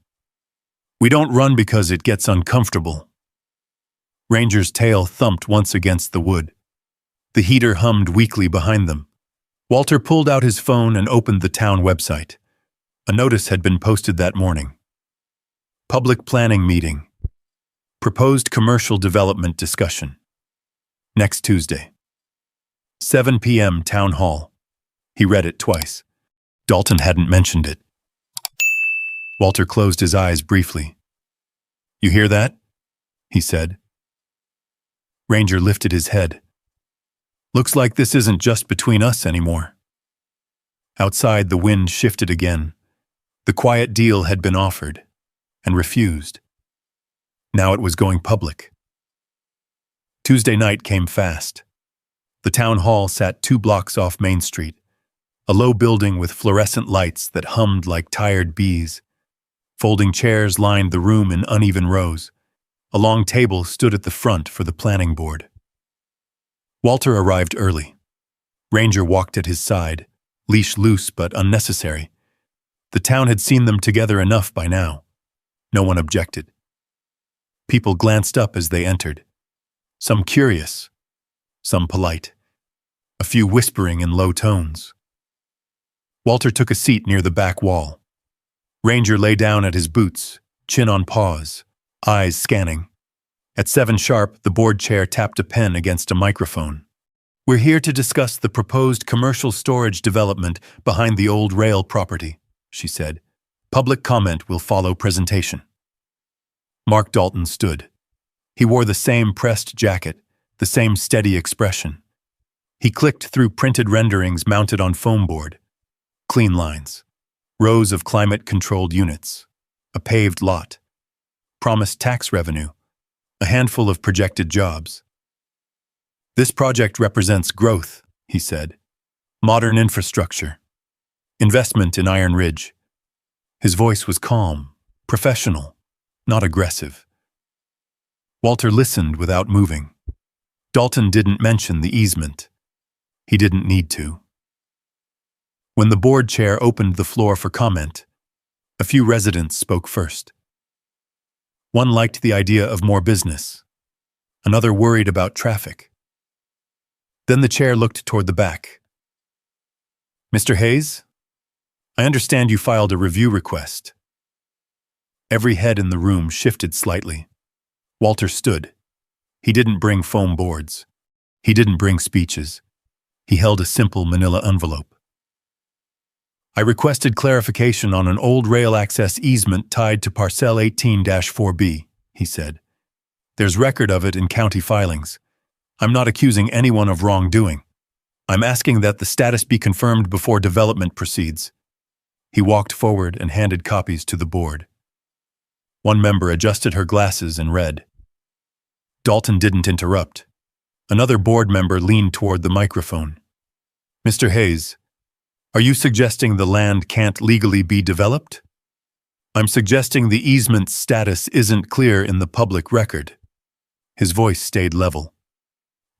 We don't run because it gets uncomfortable. Ranger's tail thumped once against the wood. The heater hummed weakly behind them. Walter pulled out his phone and opened the town website. A notice had been posted that morning. Public planning meeting. Proposed commercial development discussion. Next Tuesday. 7 p.m. Town Hall. He read it twice. Dalton hadn't mentioned it. Walter closed his eyes briefly. You hear that? He said. Ranger lifted his head. Looks like this isn't just between us anymore. Outside, the wind shifted again. The quiet deal had been offered and refused. Now it was going public. Tuesday night came fast. The town hall sat 2 blocks off Main Street, a low building with fluorescent lights that hummed like tired bees. Folding chairs lined the room in uneven rows. A long table stood at the front for the planning board. Walter arrived early. Ranger walked at his side, leash loose but unnecessary. The town had seen them together enough by now. No one objected. People glanced up as they entered. Some curious, some polite. A few whispering in low tones. Walter took a seat near the back wall. Ranger lay down at his boots, chin on paws, eyes scanning. At 7 sharp, the board chair tapped a pen against a microphone. "We're here to discuss the proposed commercial storage development behind the old rail property," she said. "Public comment will follow presentation." Mark Dalton stood. He wore the same pressed jacket, the same steady expression. He clicked through printed renderings mounted on foam board. Clean lines. Rows of climate-controlled units. A paved lot. Promised tax revenue. A handful of projected jobs. "This project represents growth," he said. "Modern infrastructure. Investment in Iron Ridge." His voice was calm, professional, not aggressive. Walter listened without moving. Dalton didn't mention the easement. He didn't need to. When the board chair opened the floor for comment, a few residents spoke first. One liked the idea of more business. Another worried about traffic. Then the chair looked toward the back. "Mr. Hayes, I understand you filed a review request." Every head in the room shifted slightly. Walter stood. He didn't bring foam boards. He didn't bring speeches. He held a simple manila envelope. "I requested clarification on an old rail access easement tied to parcel 18-4B, he said. "There's record of it in county filings. I'm not accusing anyone of wrongdoing. I'm asking that the status be confirmed before development proceeds." He walked forward and handed copies to the board. One member adjusted her glasses and read. Dalton didn't interrupt. Another board member leaned toward the microphone. "Mr. Hayes, are you suggesting the land can't legally be developed?" "I'm suggesting the easement's status isn't clear in the public record." His voice stayed level.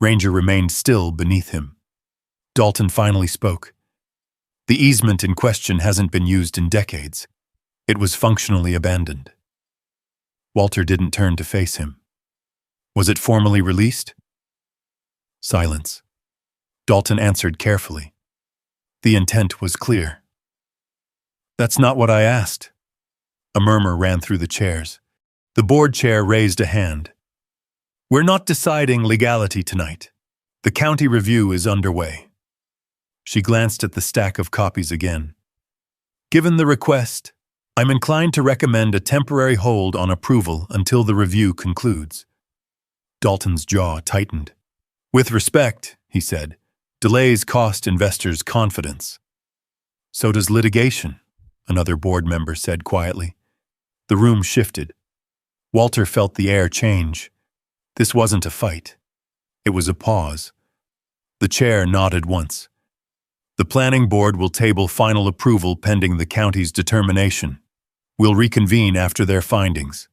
Ranger remained still beneath him. Dalton finally spoke. "The easement in question hasn't been used in decades. It was functionally abandoned." Walter didn't turn to face him. "Was it formally released?" Silence. Dalton answered carefully. The intent was clear. "That's not what I asked." A murmur ran through the chairs. The board chair raised a hand. "We're not deciding legality tonight. The county review is underway." She glanced at the stack of copies again. "Given the request, I'm inclined to recommend a temporary hold on approval until the review concludes." Dalton's jaw tightened. "With respect," he said, "delays cost investors confidence." "So does litigation," another board member said quietly. The room shifted. Walter felt the air change. This wasn't a fight. It was a pause. The chair nodded once. "The planning board will table final approval pending the county's determination. We'll reconvene after their findings."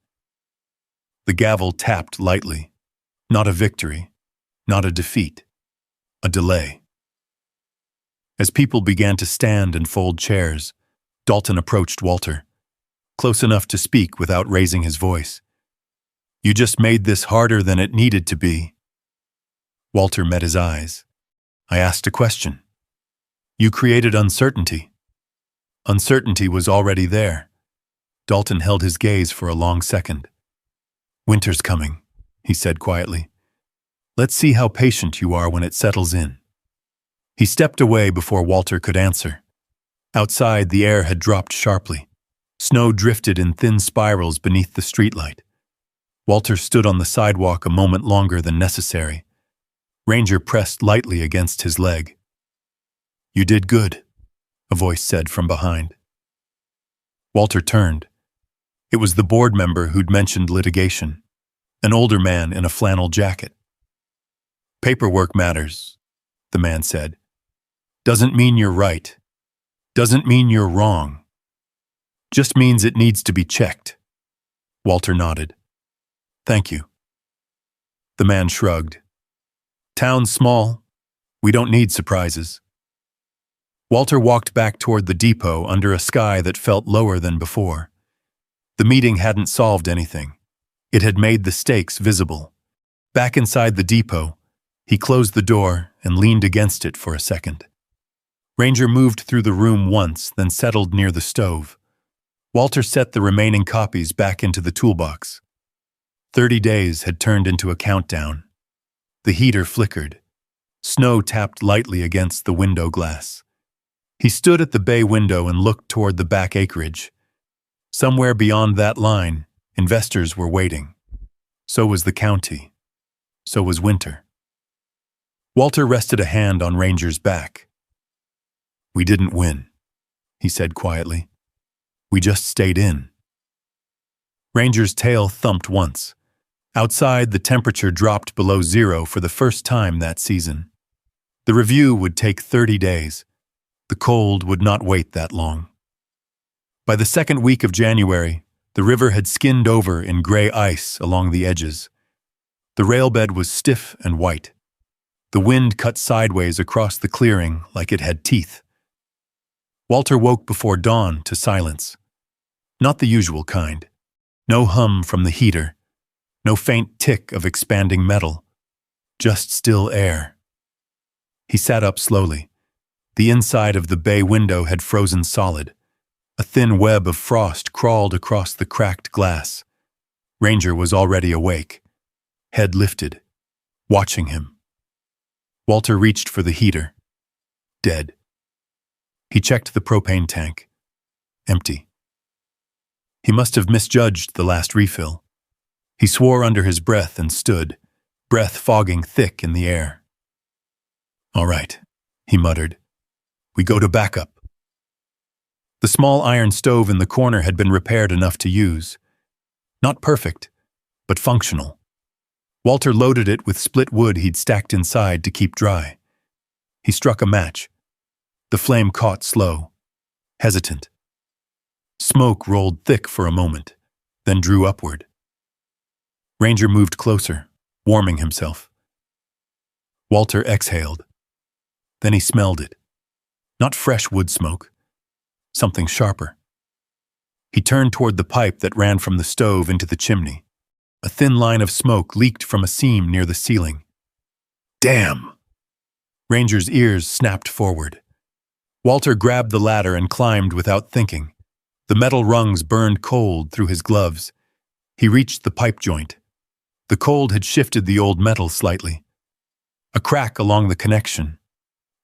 The gavel tapped lightly. Not a victory, not a defeat, a delay. As people began to stand and fold chairs, Dalton approached Walter, close enough to speak without raising his voice. "You just made this harder than it needed to be." Walter met his eyes. "I asked a question. You created uncertainty." Uncertainty was already there. Dalton held his gaze for a long second. "Winter's coming," he said quietly. "Let's see how patient you are when it settles in." He stepped away before Walter could answer. Outside, the air had dropped sharply. Snow drifted in thin spirals beneath the streetlight. Walter stood on the sidewalk a moment longer than necessary. Ranger pressed lightly against his leg. "You did good," a voice said from behind. Walter turned. It was the board member who'd mentioned litigation, an older man in a flannel jacket. Paperwork matters, the man said. Doesn't mean you're right. Doesn't mean you're wrong. Just means it needs to be checked. Walter nodded. Thank you. The man shrugged. Town's small. We don't need surprises. Walter walked back toward the depot under a sky that felt lower than before. The meeting hadn't solved anything. It had made the stakes visible. Back inside the depot, he closed the door and leaned against it for a second. Ranger moved through the room once, then settled near the stove. Walter set the remaining copies back into the toolbox. 30 days had turned into a countdown. The heater flickered. Snow tapped lightly against the window glass. He stood at the bay window and looked toward the back acreage. Somewhere beyond that line, investors were waiting. So was the county. So was winter. Walter rested a hand on Ranger's back. We didn't win, he said quietly. We just stayed in. Ranger's tail thumped once. Outside, the temperature dropped below zero for the first time that season. The review would take 30 days. The cold would not wait that long. By the second week of January, the river had skinned over in gray ice along the edges. The railbed was stiff and white. The wind cut sideways across the clearing like it had teeth. Walter woke before dawn to silence. Not the usual kind. No hum from the heater. No faint tick of expanding metal. Just still air. He sat up slowly. The inside of the bay window had frozen solid. A thin web of frost crawled across the cracked glass. Ranger was already awake, head lifted, watching him. Walter reached for the heater. Dead. He checked the propane tank. Empty. He must have misjudged the last refill. He swore under his breath and stood, breath fogging thick in the air. All right, he muttered. We go to backup. The small iron stove in the corner had been repaired enough to use. Not perfect, but functional. Walter loaded it with split wood he'd stacked inside to keep dry. He struck a match. The flame caught slow, hesitant. Smoke rolled thick for a moment, then drew upward. Ranger moved closer, warming himself. Walter exhaled. Then he smelled it. Not fresh wood smoke. Something sharper. He turned toward the pipe that ran from the stove into the chimney. A thin line of smoke leaked from a seam near the ceiling. Damn! Ranger's ears snapped forward. Walter grabbed the ladder and climbed without thinking. The metal rungs burned cold through his gloves. He reached the pipe joint. The cold had shifted the old metal slightly. A crack along the connection.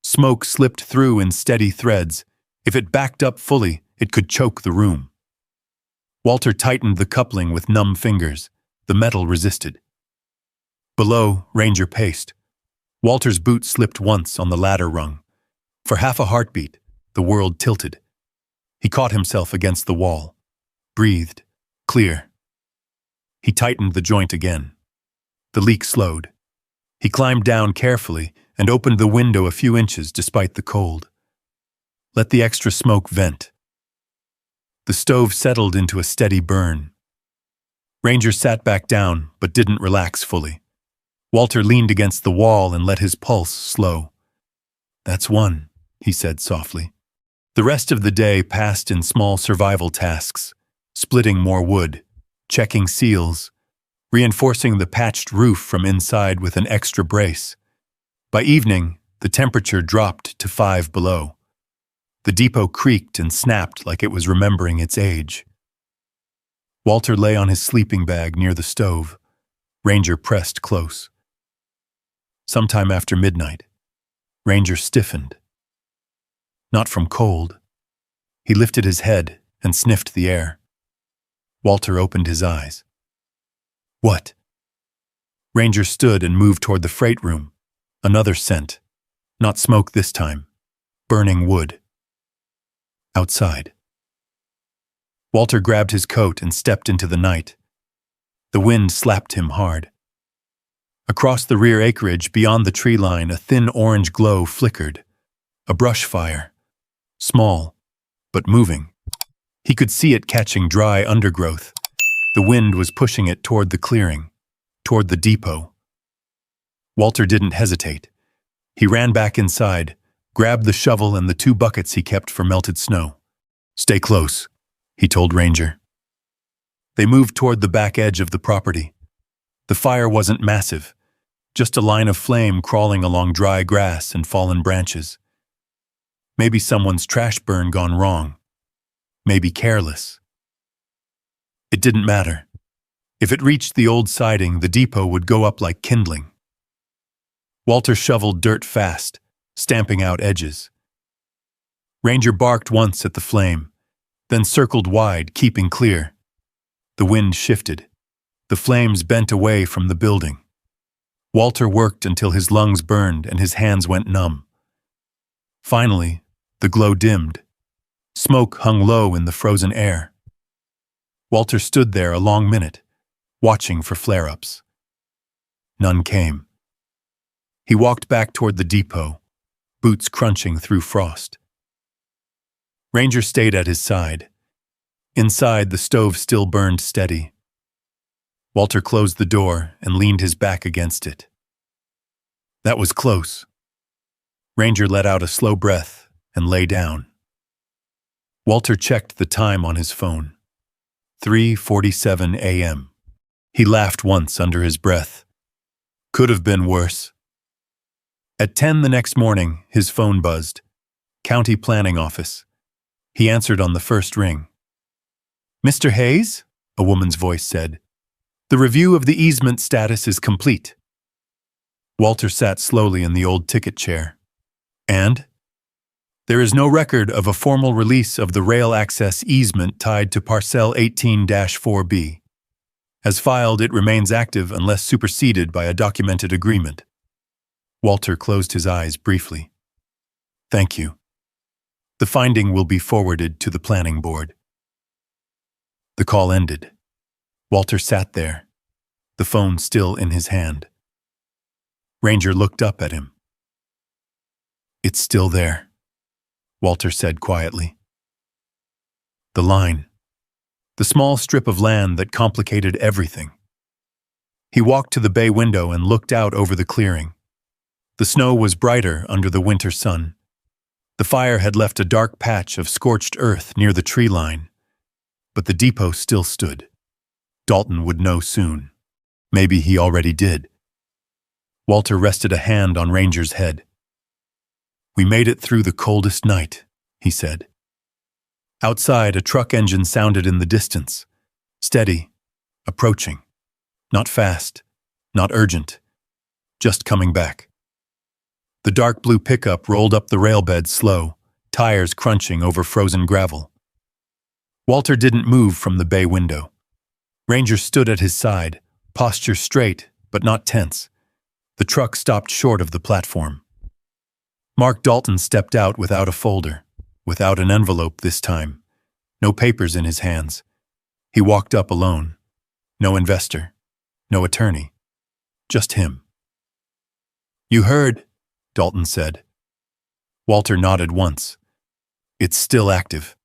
Smoke slipped through in steady threads. If it backed up fully, it could choke the room. Walter tightened the coupling with numb fingers. The metal resisted. Below, Ranger paced. Walter's boot slipped once on the ladder rung. For half a heartbeat, the world tilted. He caught himself against the wall. Breathed. Clear. He tightened the joint again. The leak slowed. He climbed down carefully and opened the window a few inches despite the cold. Let the extra smoke vent. The stove settled into a steady burn. Ranger sat back down but didn't relax fully. Walter leaned against the wall and let his pulse slow. That's one, he said softly. The rest of the day passed in small survival tasks, splitting more wood, checking seals, reinforcing the patched roof from inside with an extra brace. By evening, the temperature dropped to 5 below. The depot creaked and snapped like it was remembering its age. Walter lay on his sleeping bag near the stove. Ranger pressed close. Sometime after midnight, Ranger stiffened. Not from cold. He lifted his head and sniffed the air. Walter opened his eyes. What? Ranger stood and moved toward the freight room. Another scent. Not smoke this time. Burning wood. Outside. Walter grabbed his coat and stepped into the night. The wind slapped him hard. Across the rear acreage, beyond the tree line, a thin orange glow flickered. A brush fire. Small, but moving. He could see it catching dry undergrowth. The wind was pushing it toward the clearing, toward the depot. Walter didn't hesitate. He ran back inside, grabbed the shovel and the 2 buckets he kept for melted snow. "Stay close," he told Ranger. They moved toward the back edge of the property. The fire wasn't massive, just a line of flame crawling along dry grass and fallen branches. Maybe someone's trash burn gone wrong. Maybe careless. It didn't matter. If it reached the old siding, the depot would go up like kindling. Walter shoveled dirt fast, stamping out edges. Ranger barked once at the flame, then circled wide, keeping clear. The wind shifted. The flames bent away from the building. Walter worked until his lungs burned and his hands went numb. Finally, the glow dimmed. Smoke hung low in the frozen air. Walter stood there a long minute, watching for flare-ups. None came. He walked back toward the depot, boots crunching through frost. Ranger stayed at his side. Inside, the stove still burned steady. Walter closed the door and leaned his back against it. That was close. Ranger let out a slow breath and lay down. Walter checked the time on his phone. 3:47 a.m. He laughed once under his breath. Could have been worse. At 10 the next morning, his phone buzzed. County Planning Office. He answered on the first ring. "Mr. Hayes?" a woman's voice said. "The review of the easement status is complete." Walter sat slowly in the old ticket chair. "And?" "There is no record of a formal release of the rail access easement tied to parcel 18-4B. As filed, it remains active unless superseded by a documented agreement." Walter closed his eyes briefly. "Thank you. The finding will be forwarded to the planning board." The call ended. Walter sat there, the phone still in his hand. Ranger looked up at him. "It's still there," Walter said quietly. The line. The small strip of land that complicated everything. He walked to the bay window and looked out over the clearing. The snow was brighter under the winter sun. The fire had left a dark patch of scorched earth near the tree line. But the depot still stood. Dalton would know soon. Maybe he already did. Walter rested a hand on Ranger's head. "We made it through the coldest night," he said. Outside, a truck engine sounded in the distance. Steady, approaching. Not fast, not urgent, just coming back. The dark blue pickup rolled up the railbed slow, tires crunching over frozen gravel. Walter didn't move from the bay window. Ranger stood at his side, posture straight, but not tense. The truck stopped short of the platform. Mark Dalton stepped out without a folder, without an envelope this time. No papers in his hands. He walked up alone. No investor, no attorney. Just him. "You heard," Dalton said. Walter nodded once. "It's still active."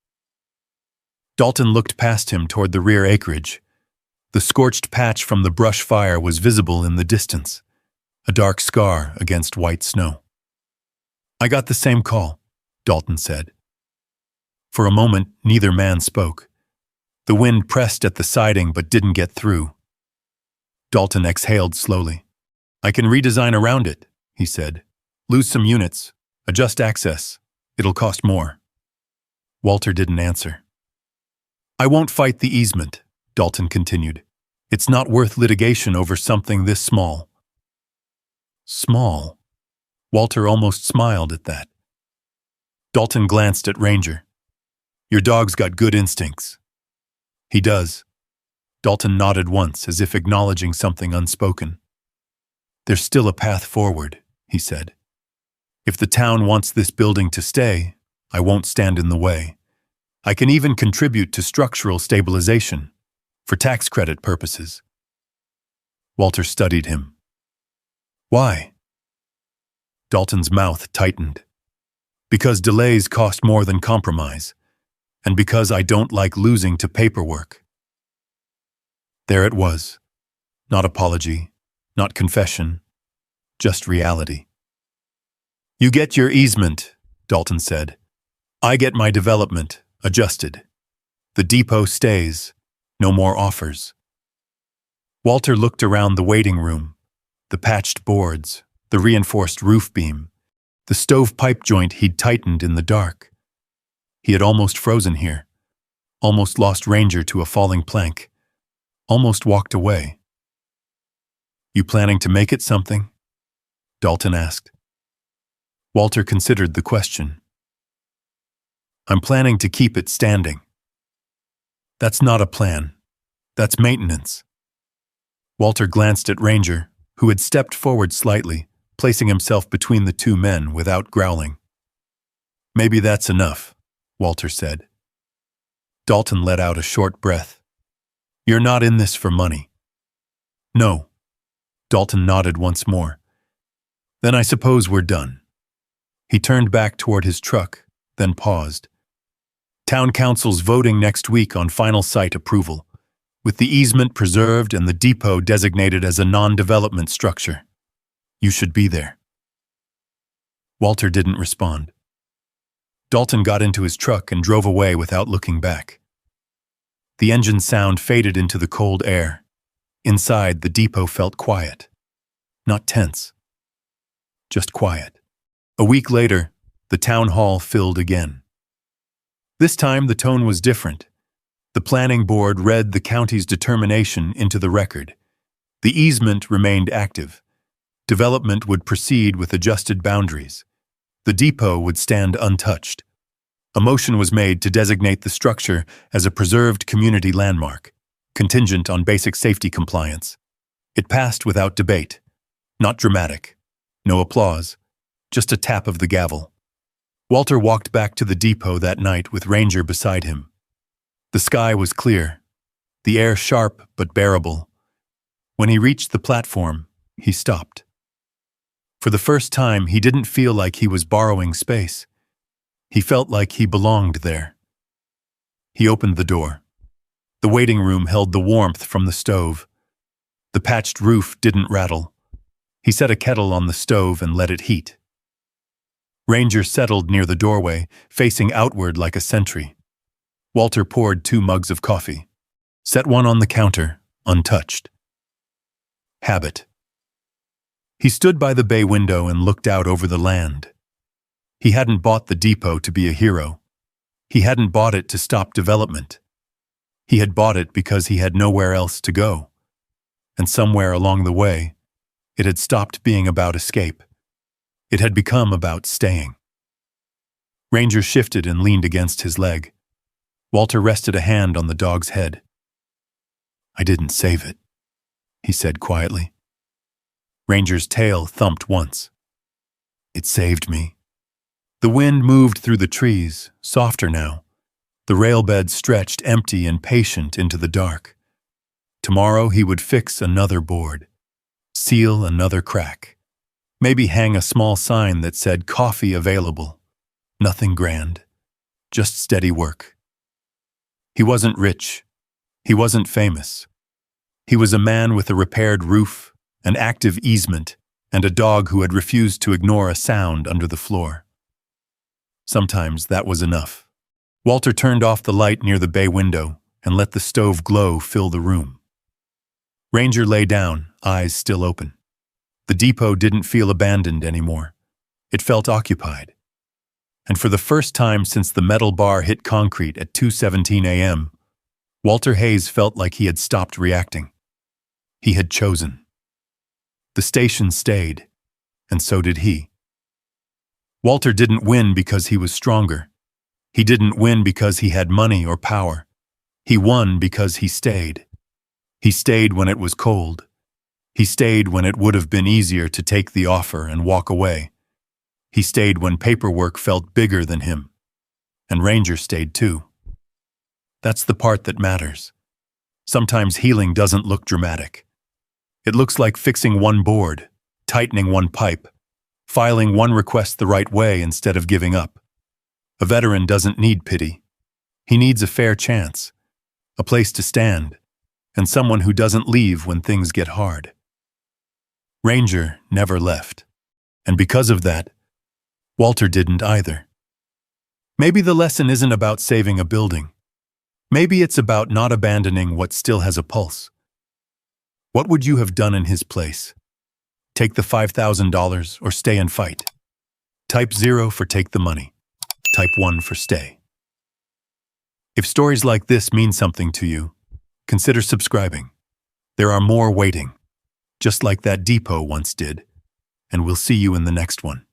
Dalton looked past him toward the rear acreage. The scorched patch from the brush fire was visible in the distance, a dark scar against white snow. "I got the same call," Dalton said. For a moment, neither man spoke. The wind pressed at the siding but didn't get through. Dalton exhaled slowly. "I can redesign around it," he said. "Lose some units, adjust access. It'll cost more." Walter didn't answer. "I won't fight the easement," Dalton continued. "It's not worth litigation over something this small." Small? Walter almost smiled at that. Dalton glanced at Ranger. "Your dog's got good instincts." "He does." Dalton nodded once, as if acknowledging something unspoken. "There's still a path forward," he said. "If the town wants this building to stay, I won't stand in the way. I can even contribute to structural stabilization, for tax credit purposes." Walter studied him. Why? Dalton's mouth tightened. Because delays cost more than compromise, and because I don't like losing to paperwork. There it was. Not apology, not confession, just reality. You get your easement, Dalton said. I get my development, adjusted. The depot stays, no more offers. Walter looked around the waiting room, the patched boards, the reinforced roof beam, the stovepipe joint he'd tightened in the dark. He had almost frozen here, almost lost Ranger to a falling plank, almost walked away. You planning to make it something? Dalton asked. Walter considered the question. I'm planning to keep it standing. That's not a plan. That's maintenance. Walter glanced at Ranger, who had stepped forward slightly, placing himself between the two men without growling. Maybe that's enough, Walter said. Dalton let out a short breath. You're not in this for money. No. Dalton nodded once more. Then I suppose we're done. He turned back toward his truck, then paused. Town council's voting next week on final site approval, with the easement preserved and the depot designated as a non-development structure. You should be there. Walter didn't respond. Dalton got into his truck and drove away without looking back. The engine sound faded into the cold air. Inside, the depot felt quiet. Not tense. Just quiet. A week later, the town hall filled again. This time, the tone was different. The planning board read the county's determination into the record. The easement remained active. Development would proceed with adjusted boundaries. The depot would stand untouched. A motion was made to designate the structure as a preserved community landmark, contingent on basic safety compliance. It passed without debate. Not dramatic. No applause. Just a tap of the gavel. Walter walked back to the depot that night with Ranger beside him. The sky was clear, the air sharp but bearable. When he reached the platform, he stopped. For the first time, he didn't feel like he was borrowing space. He felt like he belonged there. He opened the door. The waiting room held the warmth from the stove. The patched roof didn't rattle. He set a kettle on the stove and let it heat. Ranger settled near the doorway, facing outward like a sentry. Walter poured 2 mugs of coffee. Set one on the counter, untouched. Habit. He stood by the bay window and looked out over the land. He hadn't bought the depot to be a hero. He hadn't bought it to stop development. He had bought it because he had nowhere else to go. And somewhere along the way, it had stopped being about escape. It had become about staying. Ranger shifted and leaned against his leg. Walter rested a hand on the dog's head. I didn't save it, he said quietly. Ranger's tail thumped once. It saved me. The wind moved through the trees, softer now. The railbed stretched empty and patient into the dark. Tomorrow he would fix another board, seal another crack, maybe hang a small sign that said coffee available. Nothing grand, just steady work. He wasn't rich. He wasn't famous. He was a man with a repaired roof, an active easement, and a dog who had refused to ignore a sound under the floor. Sometimes that was enough. Walter turned off the light near the bay window and let the stove glow fill the room. Ranger lay down, eyes still open. The depot didn't feel abandoned anymore. It felt occupied. And for the first time since the metal bar hit concrete at 2:17 a.m., Walter Hayes felt like he had stopped reacting. He had chosen. The station stayed, and so did he. Walter didn't win because he was stronger. He didn't win because he had money or power. He won because he stayed. He stayed when it was cold. He stayed when it would have been easier to take the offer and walk away. He stayed when paperwork felt bigger than him. And Ranger stayed too. That's the part that matters. Sometimes healing doesn't look dramatic. It looks like fixing one board, tightening one pipe, filing one request the right way instead of giving up. A veteran doesn't need pity. He needs a fair chance, a place to stand, and someone who doesn't leave when things get hard. Ranger never left, and because of that, Walter didn't either. Maybe the lesson isn't about saving a building. Maybe it's about not abandoning what still has a pulse. What would you have done in his place? Take the $5,000 or stay and fight? Type 0 for take the money. Type 1 for stay. If stories like this mean something to you, consider subscribing. There are more waiting, just like that depot once did, and we'll see you in the next one.